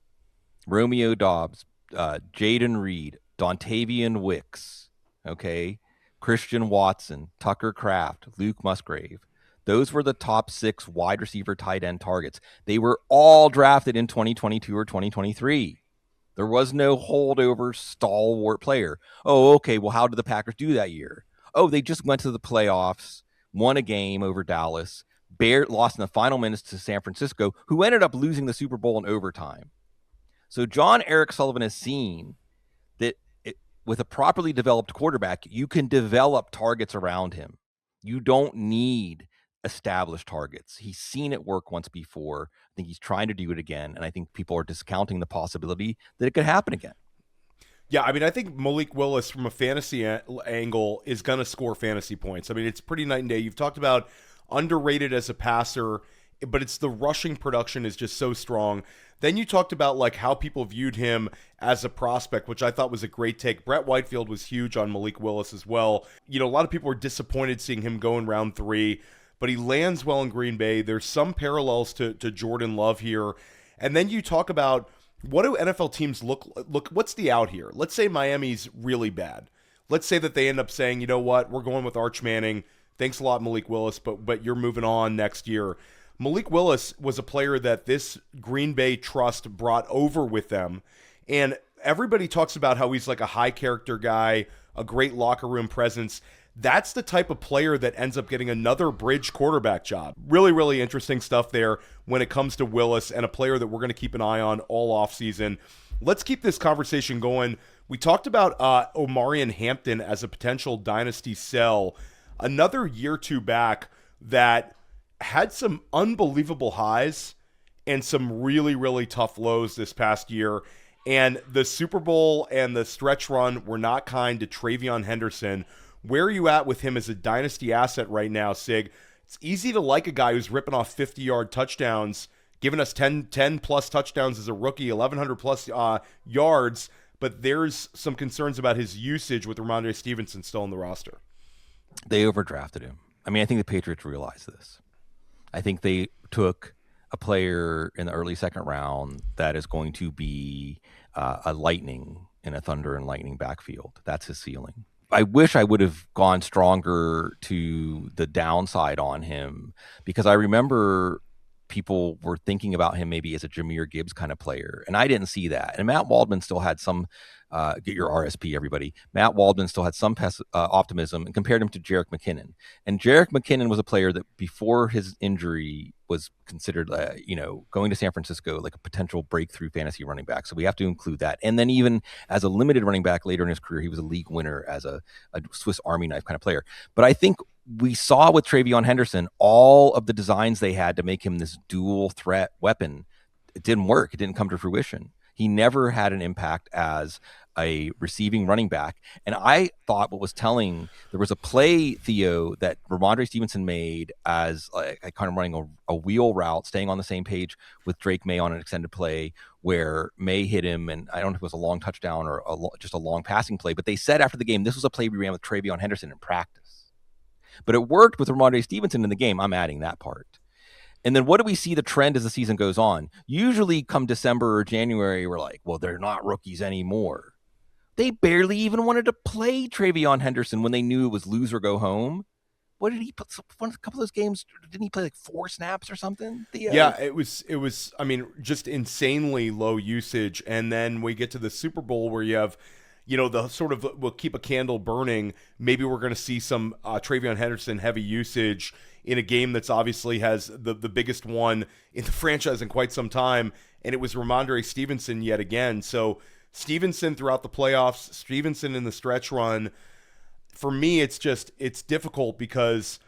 Speaker 2: Romeo Doubs, Jaden Reed, Dontavian Wicks, okay, Christian Watson, Tucker Kraft, Luke Musgrave. Those were the top 6 wide receiver tight end targets. They were all drafted in 2022 or 2023. There was no holdover stalwart player. Oh, okay, well, how did the Packers do that year? Oh, they just went to the playoffs, won a game over Dallas, lost in the final minutes to San Francisco, who ended up losing the Super Bowl in overtime. So John Eric Sullivan has seen that with a properly developed quarterback, you can develop targets around him. You don't need established targets. He's seen it work once before. I think he's trying to do it again, and I think people are discounting the possibility that it could happen again.
Speaker 1: Yeah, I mean, I think Malik Willis from a fantasy angle is going to score fantasy points. I mean, it's pretty night and day. You've talked about underrated as a passer, but it's the rushing production is just so strong. Then you talked about like how people viewed him as a prospect, which I thought was a great take. Brett Whitefield was huge on Malik Willis as well. You know, a lot of people were disappointed seeing him go in round 3, but he lands well in Green Bay. There's some parallels to Jordan Love here. And then you talk about what do NFL teams look, what's the out here? Let's say Miami's really bad. Let's say that they end up saying, you know what, we're going with Arch Manning. Thanks a lot, Malik Willis, but you're moving on next year. Malik Willis was a player that this Green Bay trust brought over with them. And everybody talks about how he's like a high character guy, a great locker room presence. That's the type of player that ends up getting another bridge quarterback job. Really, really interesting stuff there when it comes to Willis, and a player that we're going to keep an eye on all offseason. Let's keep this conversation going. We talked about Omarion Hampton as a potential dynasty sell. Another year or two back that had some unbelievable highs and some really, really tough lows this past year. And the Super Bowl and the stretch run were not kind to TreVeyon Henderson. Where are you at with him as a dynasty asset right now, Sig? It's easy to like a guy who's ripping off 50-yard touchdowns, giving us 10-plus touchdowns as a rookie, 1,100-plus yards, but there's some concerns about his usage with Ramondre Stevenson still on the roster.
Speaker 2: They overdrafted him. I mean, I think the Patriots realize this. I think they took a player in the early second round that is going to be a lightning in a thunder and lightning backfield. That's his ceiling. I wish I would have gone stronger to the downside on him, because I remember people were thinking about him maybe as a Jahmyr Gibbs kind of player. And I didn't see that. And Matt Waldman still had some, get your RSP, everybody. Matt Waldman still had some optimism and compared him to Jerick McKinnon. And Jerick McKinnon was a player that before his injury was considered, going to San Francisco, like a potential breakthrough fantasy running back. So we have to include that. And then even as a limited running back later in his career, he was a league winner as a Swiss Army knife kind of player. But I think we saw with TreVeyon Henderson, all of the designs they had to make him this dual threat weapon, it didn't work. It didn't come to fruition. He never had an impact as a receiving running back. And I thought what was telling, there was a play, Theo, that Ramondre Stevenson made as kind of running a wheel route, staying on the same page with Drake May on an extended play where May hit him. And I don't know if it was a long touchdown or just a long passing play, but they said after the game, this was a play we ran with TreVeyon Henderson in practice. But it worked with Ramondre Stevenson in the game. I'm adding that part. And then what do we see the trend as the season goes on? Usually come December or January, we're like, well, they're not rookies anymore. They barely even wanted to play TreVeyon Henderson when they knew it was lose or go home. What did he put? A couple of those games, didn't he play like 4 snaps or something?
Speaker 1: Yeah, it was, I mean, just insanely low usage. And then we get to the Super Bowl where you have, the sort of, we'll keep a candle burning. Maybe we're going to see some TreVeyon Henderson heavy usage in a game that's obviously has the biggest one in the franchise in quite some time. And it was Ramondre Stevenson yet again. So Stevenson throughout the playoffs, Stevenson in the stretch run. For me, it's difficult because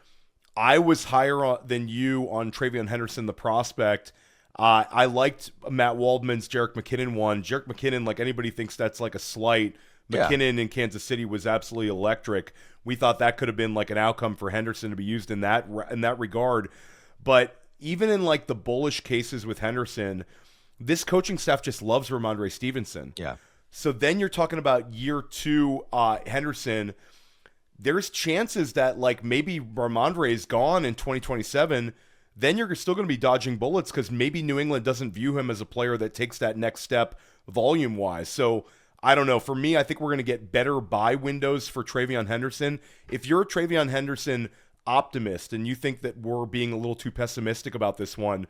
Speaker 1: I was higher than you on TreVeyon Henderson, the prospect. I liked Matt Waldman's Jerick McKinnon one. Jerick McKinnon, like anybody thinks that's like a slight. McKinnon in Kansas City was absolutely electric. We thought that could have been like an outcome for Henderson to be used in that regard. But even in like the bullish cases with Henderson, this coaching staff just loves Ramondre Stevenson.
Speaker 2: Yeah.
Speaker 1: So then you're talking about year 2 Henderson. There's chances that like maybe Ramondre is gone in 2027. Then you're still going to be dodging bullets because maybe New England doesn't view him as a player that takes that next step volume-wise. So I don't know. For me, I think we're going to get better buy windows for TreVeyon Henderson. If you're a TreVeyon Henderson optimist and you think that we're being a little too pessimistic about this one,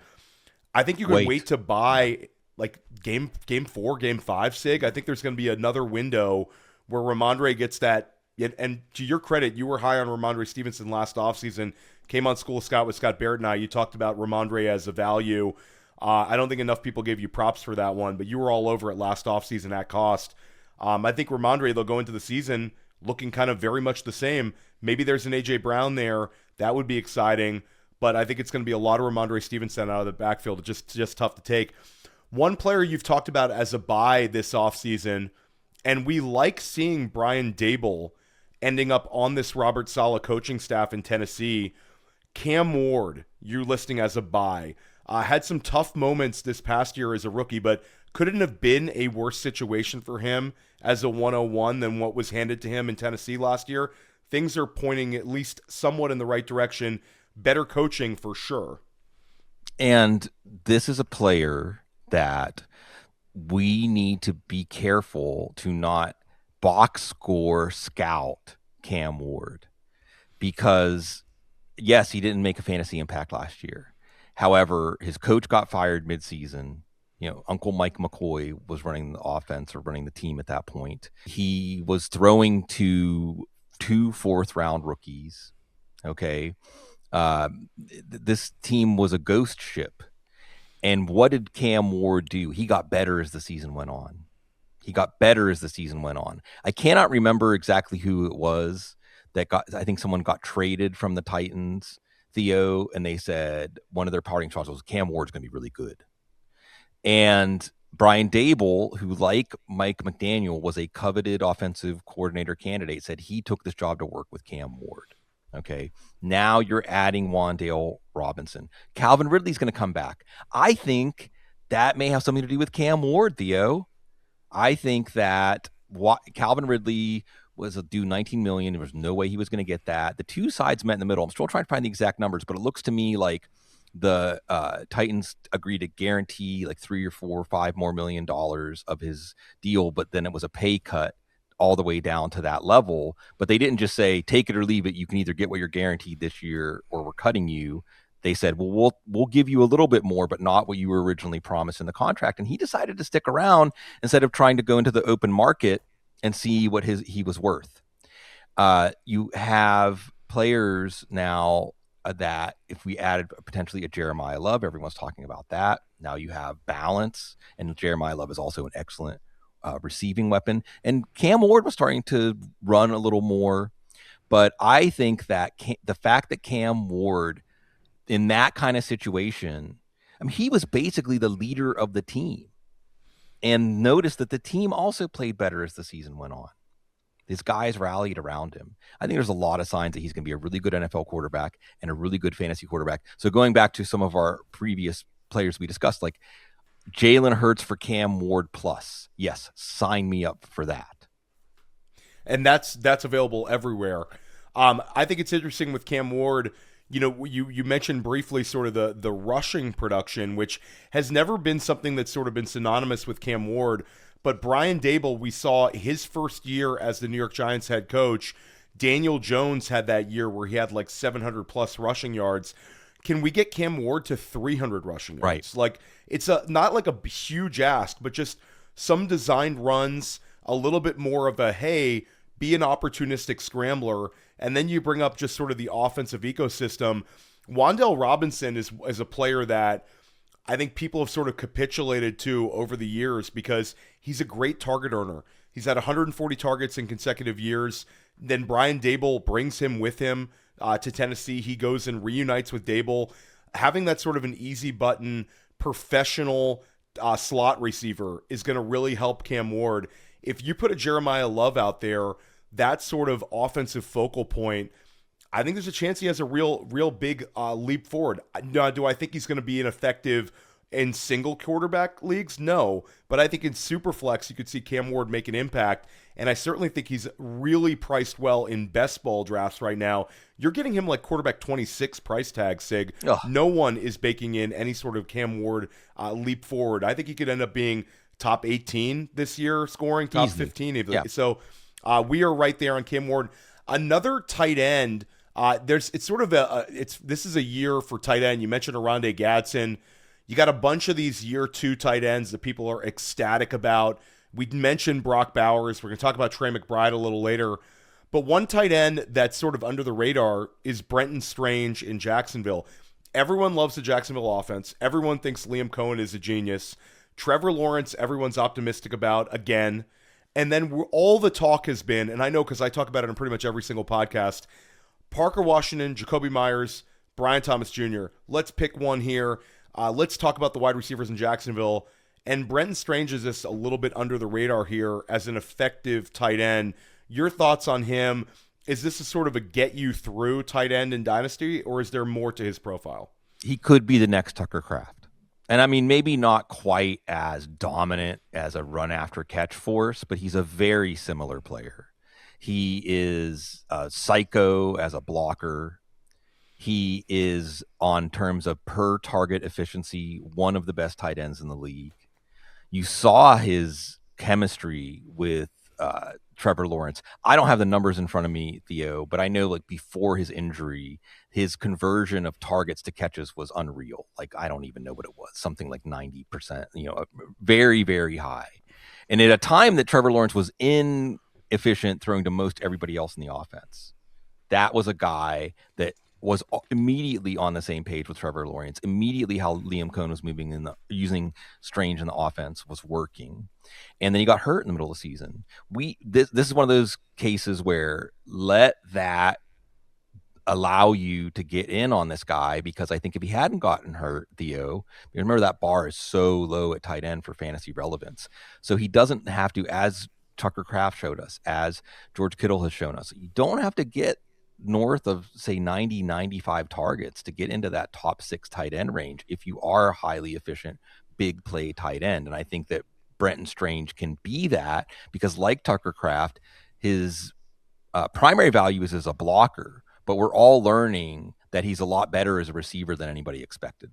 Speaker 1: I think you can wait to buy like game 4, game 5, Sig. I think there's going to be another window where Ramondre gets that. And to your credit, you were high on Ramondre Stevenson last offseason. Came on School of Scott with Scott Barrett and I. You talked about Ramondre as a value. I don't think enough people gave you props for that one, but you were all over it last offseason at cost. I think Ramondre, they'll go into the season looking kind of very much the same. Maybe there's an A.J. Brown there. That would be exciting, but I think it's going to be a lot of Ramondre Stevenson out of the backfield. It's just tough to take. One player you've talked about as a buy this offseason, and we like seeing Brian Daboll ending up on this Robert Saleh coaching staff in Tennessee. Cam Ward, you're listing as a buy. Had some tough moments this past year as a rookie, but couldn't have been a worse situation for him as a 101 than what was handed to him in Tennessee last year. Things are pointing at least somewhat in the right direction. Better coaching for sure.
Speaker 2: And this is a player that we need to be careful to not box score scout Cam Ward, because yes, he didn't make a fantasy impact last year. However, his coach got fired midseason. Uncle Mike McCoy was running the offense or running the team at that point. He was throwing to 2 4th-round rookies. Okay. This team was a ghost ship. And what did Cam Ward do? He got better as the season went on. I cannot remember exactly who it was that I think someone got traded from the Titans, Theo, and they said one of their parting shots was Cam Ward's going to be really good. And Brian Daboll, who like Mike McDaniel was a coveted offensive coordinator candidate, said he took this job to work with Cam Ward. Okay. Now you're adding Wan'Dale Robinson. Calvin Ridley's going to come back. I think that may have something to do with Cam Ward, Theo. I think that Calvin Ridley was due $19 million. There was no way he was going to get that. The two sides met in the middle. I'm still trying to find the exact numbers, but it looks to me like the Titans agreed to guarantee like $3 or $4 or $5 more million of his deal, but then it was a pay cut all the way down to that level. But they didn't just say take it or leave it. You can either get what you're guaranteed this year or we're cutting you. they said, well, we'll give you a little bit more, but not what you were originally promised in the contract. And he decided to stick around instead of trying to go into the open market and see what he was worth. You have players now that if we added potentially a Jeremiah Love, everyone's talking about that. Now you have balance, and Jeremiah Love is also an excellent receiving weapon. And Cam Ward was starting to run a little more. But I think that the fact that Cam Ward, in that kind of situation, I mean, he was basically the leader of the team. And notice that the team also played better as the season went on. These guys rallied around him. I think there's a lot of signs that he's going to be a really good NFL quarterback and a really good fantasy quarterback. So going back to some of our previous players we discussed, like Jalen Hurts for Cam Ward plus. Yes, sign me up for that.
Speaker 1: And that's available everywhere. I think it's interesting with Cam Ward. You know, you mentioned briefly sort of the rushing production, which has never been something that's sort of been synonymous with Cam Ward. But Brian Daboll, we saw his first year as the New York Giants head coach. Daniel Jones had that year where he had like 700 plus rushing yards. Can we get Cam Ward to 300 rushing yards?
Speaker 2: Right.
Speaker 1: Like, it's not like a huge ask, but just some designed runs, a little bit more of a, hey, be an opportunistic scrambler. And then you bring up just sort of the offensive ecosystem. Wan'Dale Robinson is a player that I think people have sort of capitulated to over the years because he's a great target earner. He's had 140 targets in consecutive years. Then Brian Daboll brings him with him to Tennessee. He goes and reunites with Daboll. Having that sort of an easy button, professional slot receiver is going to really help Cam Ward. If you put a Jeremiah Love out there, that sort of offensive focal point, I think there's a chance he has a real big leap forward. Now, do I think he's going to be an effective in single quarterback leagues? No, but I think in Superflex you could see Cam Ward make an impact, and I certainly think he's really priced well in best ball drafts right now. You're getting him like quarterback 26 price tag, Sig.
Speaker 2: Ugh.
Speaker 1: No one is baking in any sort of Cam Ward leap forward. I think he could end up being top 18 this year, scoring top
Speaker 2: Easily.
Speaker 1: 15 even.
Speaker 2: Yeah.
Speaker 1: So we are right there on Cam Ward. Another tight end. This is a year for tight end. You mentioned Oronde Gadsden. You got a bunch of these year 2 tight ends that people are ecstatic about. We mentioned Brock Bowers. We're going to talk about Trey McBride a little later. But one tight end that's sort of under the radar is Brenton Strange in Jacksonville. Everyone loves the Jacksonville offense. Everyone thinks Liam Cohen is a genius. Trevor Lawrence, everyone's optimistic about again. And then all the talk has been, and I know because I talk about it on pretty much every single podcast, Parker Washington, Jacoby Myers, Brian Thomas Jr. Let's pick one here. Let's talk about the wide receivers in Jacksonville. And Brenton Strange is just a little bit under the radar here as an effective tight end. Your thoughts on him? Is this a sort of a get-you-through tight end in Dynasty, or is there more to his profile?
Speaker 2: He could be the next Tucker Kraft. And I mean, maybe not quite as dominant as a run-after-catch force, but he's a very similar player. He is a psycho as a blocker. He is, on terms of per target efficiency, one of the best tight ends in the league. You saw his chemistry with Trevor Lawrence. I don't have the numbers in front of me, Theo, but I know like before his injury, his conversion of targets to catches was unreal. Like, I don't even know what it was, something like 90%, very, very high. And at a time that Trevor Lawrence was inefficient throwing to most everybody else in the offense, that was a guy that was immediately on the same page with Trevor Lawrence. Immediately how Liam Cohen was moving using Strange in the offense was working. And then he got hurt in the middle of the season. This is one of those cases where let that allow you to get in on this guy, because I think if he hadn't gotten hurt, Theo, remember that bar is so low at tight end for fantasy relevance. So he doesn't have to, as Tucker Kraft showed us, as George Kittle has shown us, you don't have to get north of, say, 90, 95 targets to get into that top 6 tight end range if you are a highly efficient, big play tight end. And I think that Brenton Strange can be that because, like Tucker Kraft, his primary value is as a blocker, but we're all learning that he's a lot better as a receiver than anybody expected.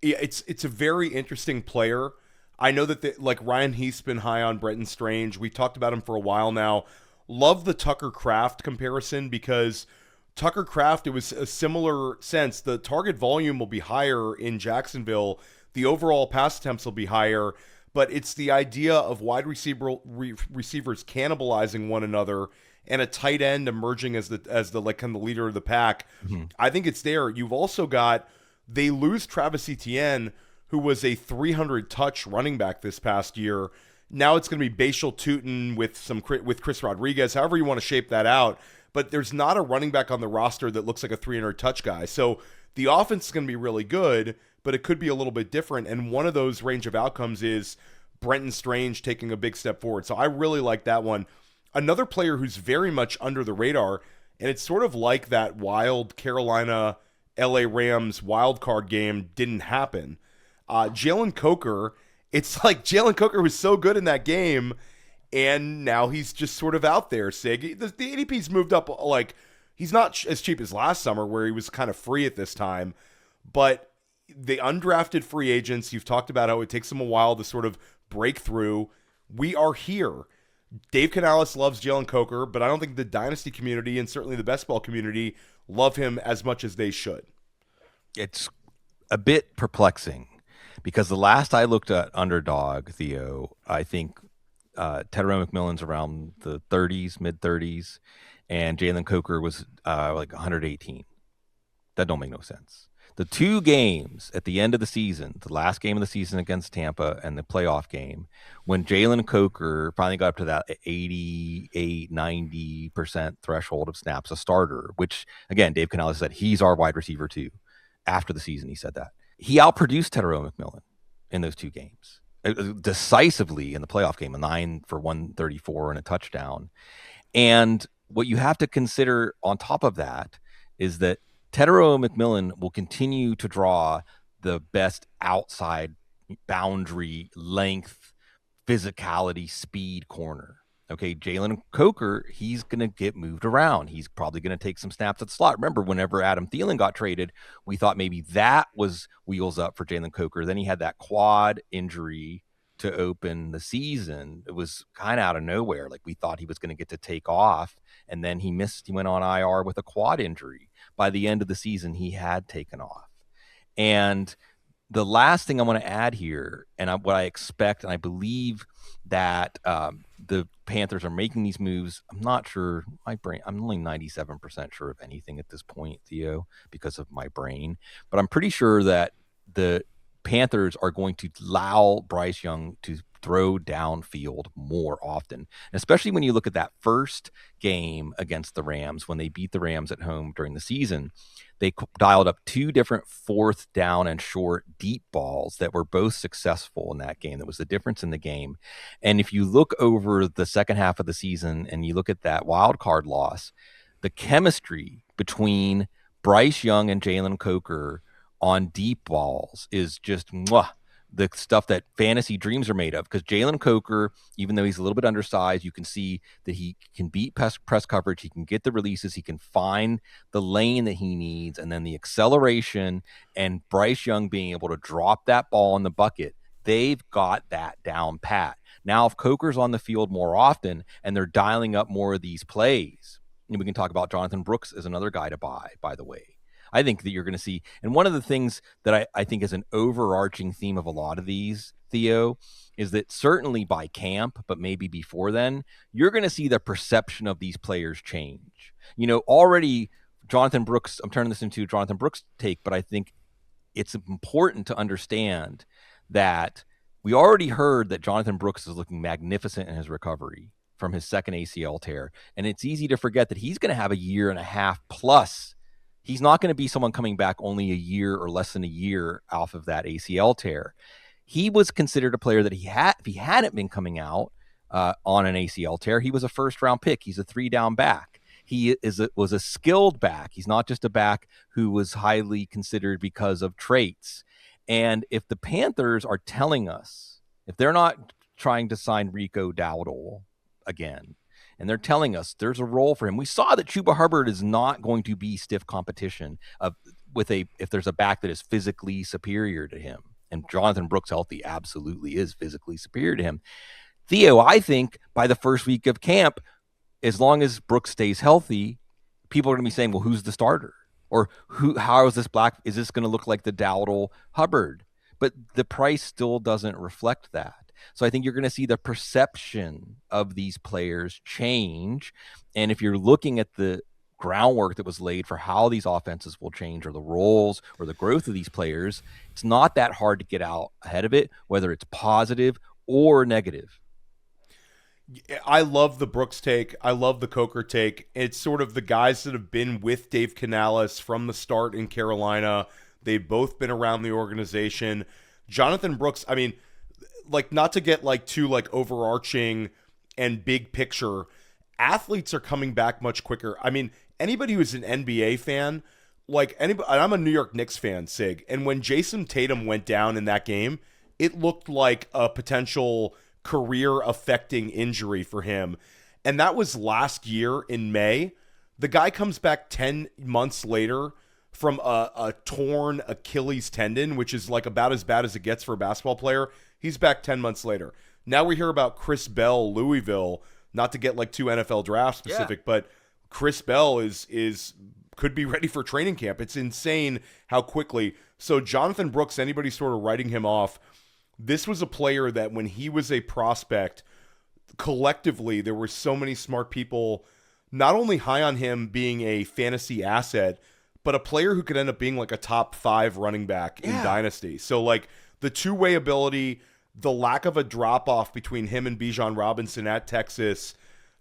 Speaker 1: Yeah, it's a very interesting player. I know that like Ryan Heath's been high on Brenton Strange. We've talked about him for a while now. Love the Tucker Kraft comparison because Tucker Kraft, it was a similar sense. The target volume will be higher in Jacksonville. The overall pass attempts will be higher, but it's the idea of receivers cannibalizing one another and a tight end emerging as the like kind of the leader of the pack.
Speaker 2: Mm-hmm.
Speaker 1: I think it's there. You've also got, they lose Travis Etienne, who was a 300 touch running back this past year. Now it's going to be Bashal Tutin with Chris Rodriguez, however you want to shape that out. But there's not a running back on the roster that looks like a 300 touch guy. So the offense is going to be really good, but it could be a little bit different. And one of those range of outcomes is Brenton Strange taking a big step forward. So I really like that one. Another player who's very much under the radar, and it's sort of like that wild Carolina LA Rams wild card game didn't happen. Jalen Coker, it's like Jalen Coker was so good in that game, and now he's just sort of out there, Sig. The ADP's moved up, like, he's not as cheap as last summer where he was kind of free at this time, but the undrafted free agents, you've talked about how it takes them a while to sort of break through. We are here. Dave Canales loves Jalen Coker, but I don't think the Dynasty community and certainly the best ball community love him as much as they should.
Speaker 2: It's a bit perplexing because the last I looked at Underdog, Theo, I think Tedero McMillan's around the 30s, mid 30s, and Jalen Coker was like 118. That don't make no sense. The two games at the end of the season, the last game of the season against Tampa and the playoff game, when Jalen Coker finally got up to that 88, 90% threshold of snaps, a starter, which, again, Dave Canales said he's our wide receiver too. After the season, he said that. He outproduced Tedero McMillan in those two games, decisively in the playoff game, a 9 for 134 and a touchdown. And what you have to consider on top of that is that Tedero McMillan will continue to draw the best outside boundary length, physicality, speed corner. Okay, Jalen Coker, he's going to get moved around. He's probably going to take some snaps at the slot. Remember, whenever Adam Thielen got traded, we thought maybe that was wheels up for Jalen Coker. Then he had that quad injury to open the season. It was kind of out of nowhere. Like, we thought he was going to get to take off, and then he missed. He went on IR with a quad injury. By the end of the season, he had taken off. And the last thing I want to add here, and what I expect, and I believe that the Panthers are making these moves. I'm not sure. I'm only 97% sure of anything at this point, Theo, because of my brain. But I'm pretty sure that the Panthers are going to allow Bryce Young to throw downfield more often, and especially when you look at that first game against the Rams, when they beat the Rams at home during the season. They dialed up two different 4th down and short deep balls that were both successful in that game. That was the difference in the game. And if you look over the second half of the season and you look at that wild card loss, the chemistry between Bryce Young and Jalen Coker on deep balls is just the stuff that fantasy dreams are made of. Because Jalen Coker, even though he's a little bit undersized, you can see that he can beat press coverage. He can get the releases. He can find the lane that he needs. And then the acceleration and Bryce Young being able to drop that ball in the bucket, they've got that down pat. Now, if Coker's on the field more often and they're dialing up more of these plays, and we can talk about Jonathan Brooks as another guy to buy, by the way. I think that you're going to see, and one of the things that I think is an overarching theme of a lot of these, Theo, is that certainly by camp, but maybe before then, you're going to see the perception of these players change. You know, already Jonathan Brooks, I'm turning this into Jonathan Brooks' take, but I think it's important to understand that we already heard that Jonathan Brooks is looking magnificent in his recovery from his second ACL tear. And it's easy to forget that he's going to have a year and a half plus. He's not going to be someone coming back only a year or less than a year off of that ACL tear. He was considered a player that if he hadn't been coming out on an ACL tear, he was a first-round pick. He's a 3-down back. He was a skilled back. He's not just a back who was highly considered because of traits. And if the Panthers are telling us, if they're not trying to sign Rico Dowdle again, and they're telling us there's a role for him. We saw that Chuba Hubbard is not going to be stiff competition if there's a back that is physically superior to him. And Jonathan Brooks healthy absolutely is physically superior to him. Theo, I think by the first week of camp, as long as Brooks stays healthy, people are going to be saying, well, who's the starter? Or how is this is this going to look like the Dowdle Hubbard? But the price still doesn't reflect that. So I think you're going to see the perception of these players change. And if you're looking at the groundwork that was laid for how these offenses will change, or the roles or the growth of these players, it's not that hard to get out ahead of it, whether it's positive or negative.
Speaker 1: I love the Brooks take. I love the Coker take. It's sort of the guys that have been with Dave Canales from the start in Carolina. They've both been around the organization. Jonathan Brooks, I mean, like, not to get like too like overarching and big picture, athletes are coming back much quicker. I mean, anybody who's an NBA fan, like anybody, I'm a New York Knicks fan, Sig, and when Jason Tatum went down in that game, it looked like a potential career-affecting injury for him. And that was last year in May. The guy comes back 10 months later from a torn Achilles tendon, which is like about as bad as it gets for a basketball player. He's back 10 months later. Now we hear about Chris Bell, Louisville, not to get like too NFL draft specific, but Chris Bell could be ready for training camp. It's insane how quickly. So Jonathan Brooks, anybody sort of writing him off, this was a player that when he was a prospect, collectively, there were so many smart people not only high on him being a fantasy asset, but a player who could end up being like a top 5 running back in Dynasty. So like the two-way ability, the lack of a drop-off between him and Bijan Robinson at Texas,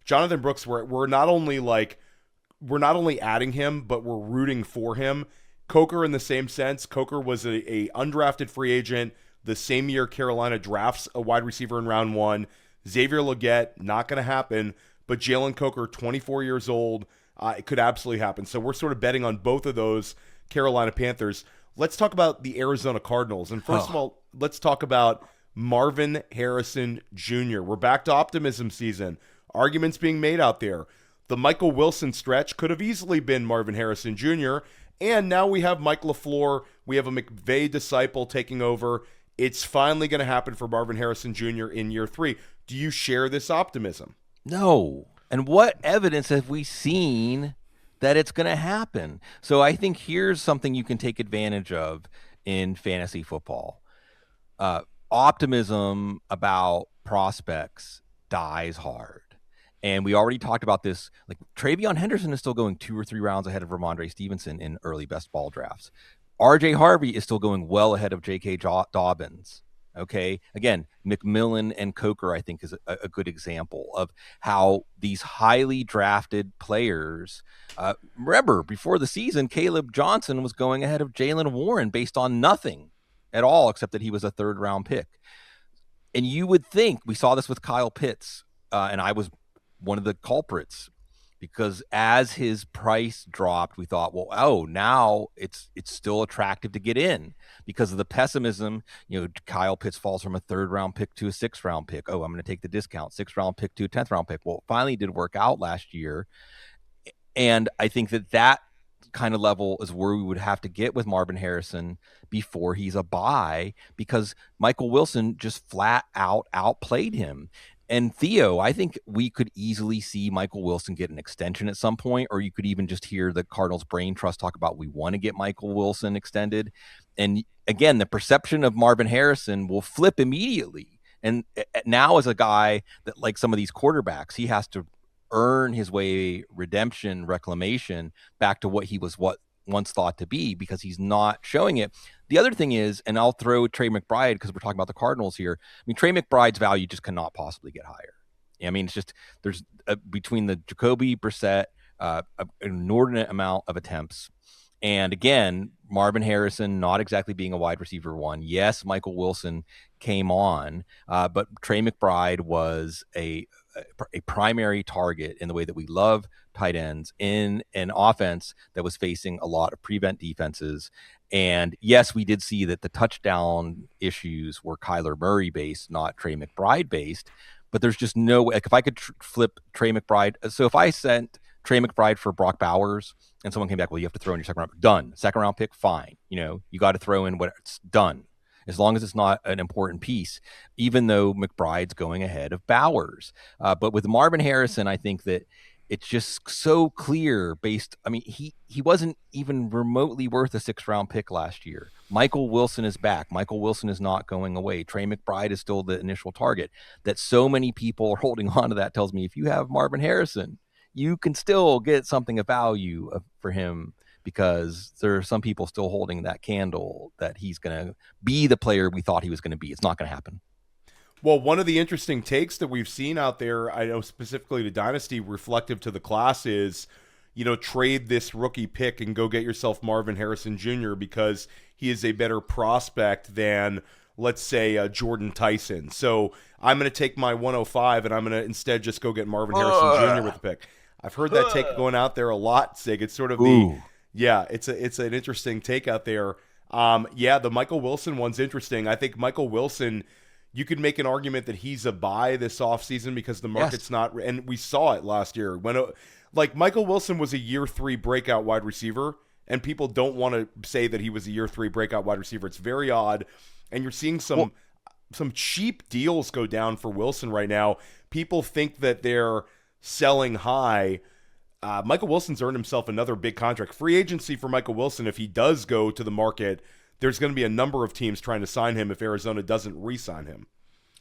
Speaker 1: Jonathan Brooks, we're not only adding him, but we're rooting for him. Coker in the same sense. Coker was a undrafted free agent. The same year Carolina drafts a wide receiver in round 1. Xavier Legette, not going to happen. But Jalen Coker, 24 years old, it could absolutely happen. So we're sort of betting on both of those Carolina Panthers. Let's talk about the Arizona Cardinals. And first of all, let's talk about Marvin Harrison Jr. We're back to optimism season. Arguments being made out there. The Michael Wilson stretch could have easily been Marvin Harrison Jr. And now we have Mike LaFleur. We have a McVay disciple taking over. It's finally going to happen for Marvin Harrison Jr. in year 3. Do you share this optimism?
Speaker 2: No. And what evidence have we seen that it's going to happen? So I think here's something you can take advantage of in fantasy football. Optimism about prospects dies hard. And we already talked about this. Like TreVeyon Henderson is still going 2 or 3 rounds ahead of Ramondre Stevenson in early best ball drafts. RJ Harvey is still going well ahead of J.K. Dobbins. Okay. Again, McMillan and Coker, I think, is a good example of how these highly drafted players. Remember, before the season, Caleb Johnson was going ahead of Jaylen Warren based on nothing at all, except that he was a 3rd round pick. And you would think, we saw this with Kyle Pitts, and I was one of the culprits, because as his price dropped, we thought, well, now it's still attractive to get in because of the pessimism. Kyle Pitts falls from a 3rd round pick to a 6th round pick. Oh, I'm going to take the discount. 6th round pick to a 10th round pick. Well, finally did work out last year. And I think that kind of level is where we would have to get with Marvin Harrison before he's a buy, because Michael Wilson just flat out outplayed him. And Theo, I think we could easily see Michael Wilson get an extension at some point, or you could even just hear the Cardinals brain trust talk about, we want to get Michael Wilson extended. And again, the perception of Marvin Harrison will flip immediately. And now as a guy that, like some of these quarterbacks, he has to earn his way, redemption, reclamation back to what he was once thought to be, because he's not showing it. The other thing is, and I'll throw Trey McBride, because we're talking about the Cardinals here. I mean, Trey McBride's value just cannot possibly get higher. I mean, it's just, there's between the Jacoby Brissett, an inordinate amount of attempts. And again, Marvin Harrison not exactly being a wide receiver 1. Yes, Michael Wilson came on, but Trey McBride was a primary target in the way that we love tight ends in an offense that was facing a lot of prevent defenses. And yes, we did see that the touchdown issues were Kyler Murray based, not Trey McBride based. But there's just no way. Like if I could flip Trey McBride, so if I sent Trey McBride for Brock Bowers and someone came back, well, you have to throw in your 2nd round, done. 2nd round pick, fine. You got to throw in what it's done, as long as it's not an important piece, even though McBride's going ahead of Bowers. But with Marvin Harrison, I think that It's just so clear based. I mean, he wasn't even remotely worth a 6th-round pick last year. Michael Wilson is back. Michael Wilson is not going away. Trey McBride is still the initial target. That so many people are holding on to that tells me if you have Marvin Harrison, you can still get something of value for him, because there are some people still holding that candle that he's going to be the player we thought he was going to be. It's not going to happen.
Speaker 1: Well, one of the interesting takes that we've seen out there, I know specifically to Dynasty, reflective to the class, is, trade this rookie pick and go get yourself Marvin Harrison Jr. because he is a better prospect than, let's say, Jordan Tyson. So I'm going to take my 105 and I'm going to instead just go get Marvin Harrison Jr. with the pick. I've heard that take going out there a lot, Sig. It's sort of it's an interesting take out there. The Michael Wilson one's interesting. I think Michael Wilson, you could make an argument that he's a buy this offseason because the market's not, and we saw it last year when Michael Wilson was a year 3 breakout wide receiver, and people don't want to say that he was a year 3 breakout wide receiver. It's very odd, and you're seeing some cheap deals go down for Wilson right now. People think that they're selling high. Michael Wilson's earned himself another big contract. Free agency for Michael Wilson, if he does go to the market, there's going to be a number of teams trying to sign him if Arizona doesn't re-sign him.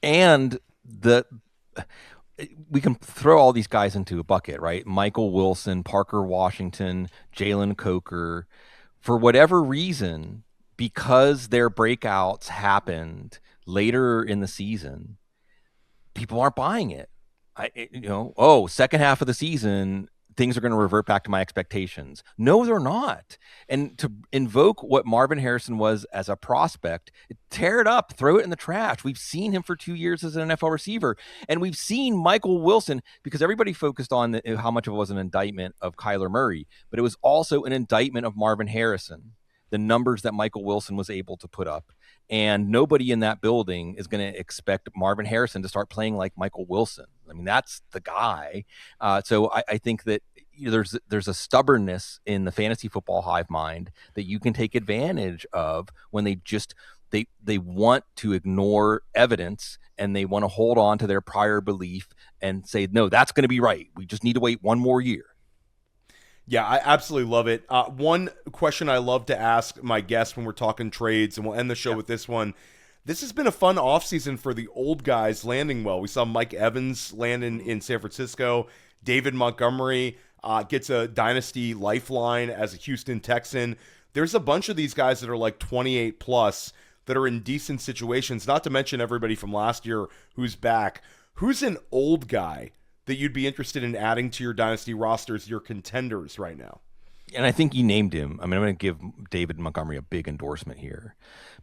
Speaker 2: And we can throw all these guys into a bucket, right? Michael Wilson, Parker Washington, Jalen Coker. For whatever reason, because their breakouts happened later in the season, people aren't buying it. Second half of the season, things are going to revert back to my expectations. No, they're not. And to invoke what Marvin Harrison was as a prospect, tear it up, throw it in the trash. We've seen him for 2 years as an NFL receiver, and we've seen Michael Wilson, because everybody focused on how much of it was an indictment of Kyler Murray, but it was also an indictment of Marvin Harrison, the numbers that Michael Wilson was able to put up. And nobody in that building is going to expect Marvin Harrison to start playing like Michael Wilson. I mean, that's the guy. So I think that there's a stubbornness in the fantasy football hive mind that you can take advantage of when they want to ignore evidence and they want to hold on to their prior belief and say, no, that's going to be right. We just need to wait one more year.
Speaker 1: Yeah, I absolutely love it. One question I love to ask my guests when we're talking trades, and we'll end the show with this one. This has been a fun offseason for the old guys landing well. We saw Mike Evans land in San Francisco. David Montgomery gets a Dynasty Lifeline as a Houston Texan. There's a bunch of these guys that are like 28 plus that are in decent situations, not to mention everybody from last year who's back. Who's an old guy that you'd be interested in adding to your Dynasty rosters, your contenders right now?
Speaker 2: And I think you named him. I mean, I'm going to give David Montgomery a big endorsement here,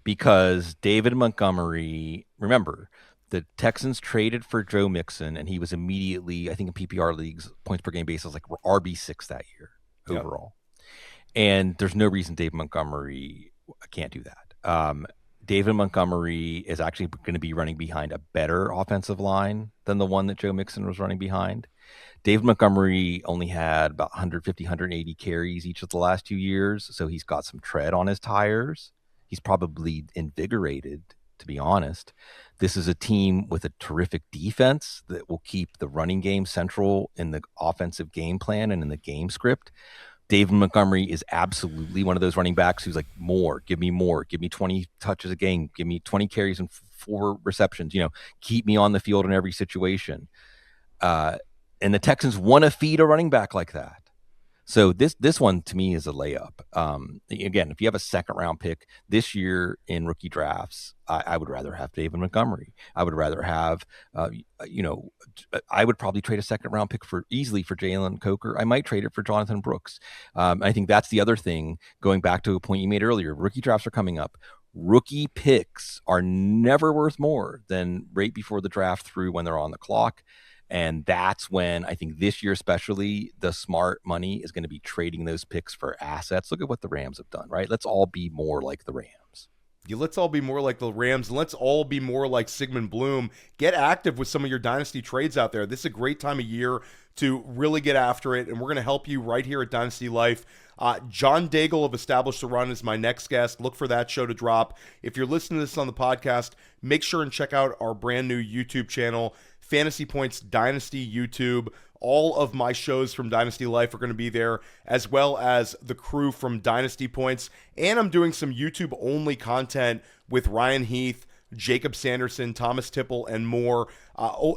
Speaker 2: because David Montgomery, remember, the Texans traded for Joe Mixon, and he was immediately, I think in PPR leagues, points per game basis, like RB6 that year overall. And there's no reason David Montgomery can't do that. David Montgomery is actually going to be running behind a better offensive line than the one that Joe Mixon was running behind. David Montgomery only had about 150, 180 carries each of the last 2 years, so he's got some tread on his tires. He's probably invigorated, to be honest. This is a team with a terrific defense that will keep the running game central in the offensive game plan and in the game script. David Montgomery is absolutely one of those running backs who's like, give me 20 touches a game, give me 20 carries and 4 receptions, keep me on the field in every situation. And the Texans want to feed a running back like that. So this one to me is a layup. Again, if you have a 2nd round pick this year in rookie drafts, I would rather have David Montgomery. I would rather have, I would probably trade a 2nd round pick easily for Jalen Coker. I might trade it for Jonathan Brooks. I think that's the other thing, going back to a point you made earlier. Rookie drafts are coming up. Rookie picks are never worth more than right before the draft through when they're on the clock. And that's when I think this year especially, the smart money is going to be trading those picks for assets. Look at what the Rams have done, right? Let's all be more like the Rams.
Speaker 1: Yeah, let's all be more like the Rams, and let's all be more like Sigmund Bloom. Get active with some of your Dynasty trades out there. This is a great time of year to really get after it, and we're going to help you right here at Dynasty Life. John Daigle of Establish the Run is my next guest. Look for that show to drop. If you're listening to this on the podcast, make sure and check out our brand new YouTube channel, Fantasy Points Dynasty YouTube. All of my shows from Dynasty Life are going to be there, as well as the crew from Dynasty Points. And I'm doing some YouTube-only content with Ryan Heath, Jacob Sanderson, Thomas Tipple, and more.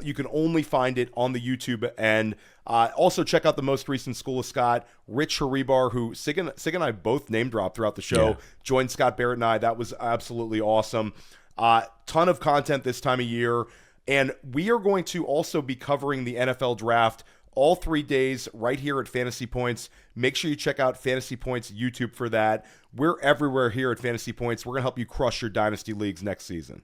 Speaker 1: You can only find it on the YouTube. And also check out the most recent School of Scott. Rich Hribar, who Sig and I both name dropped throughout the show, joined Scott Barrett and I. That was absolutely awesome. Ton of content this time of year. And we are going to also be covering the NFL draft all 3 days right here at Fantasy Points. Make sure you check out Fantasy Points YouTube for that. We're everywhere here at Fantasy Points. We're going to help you crush your Dynasty leagues next season.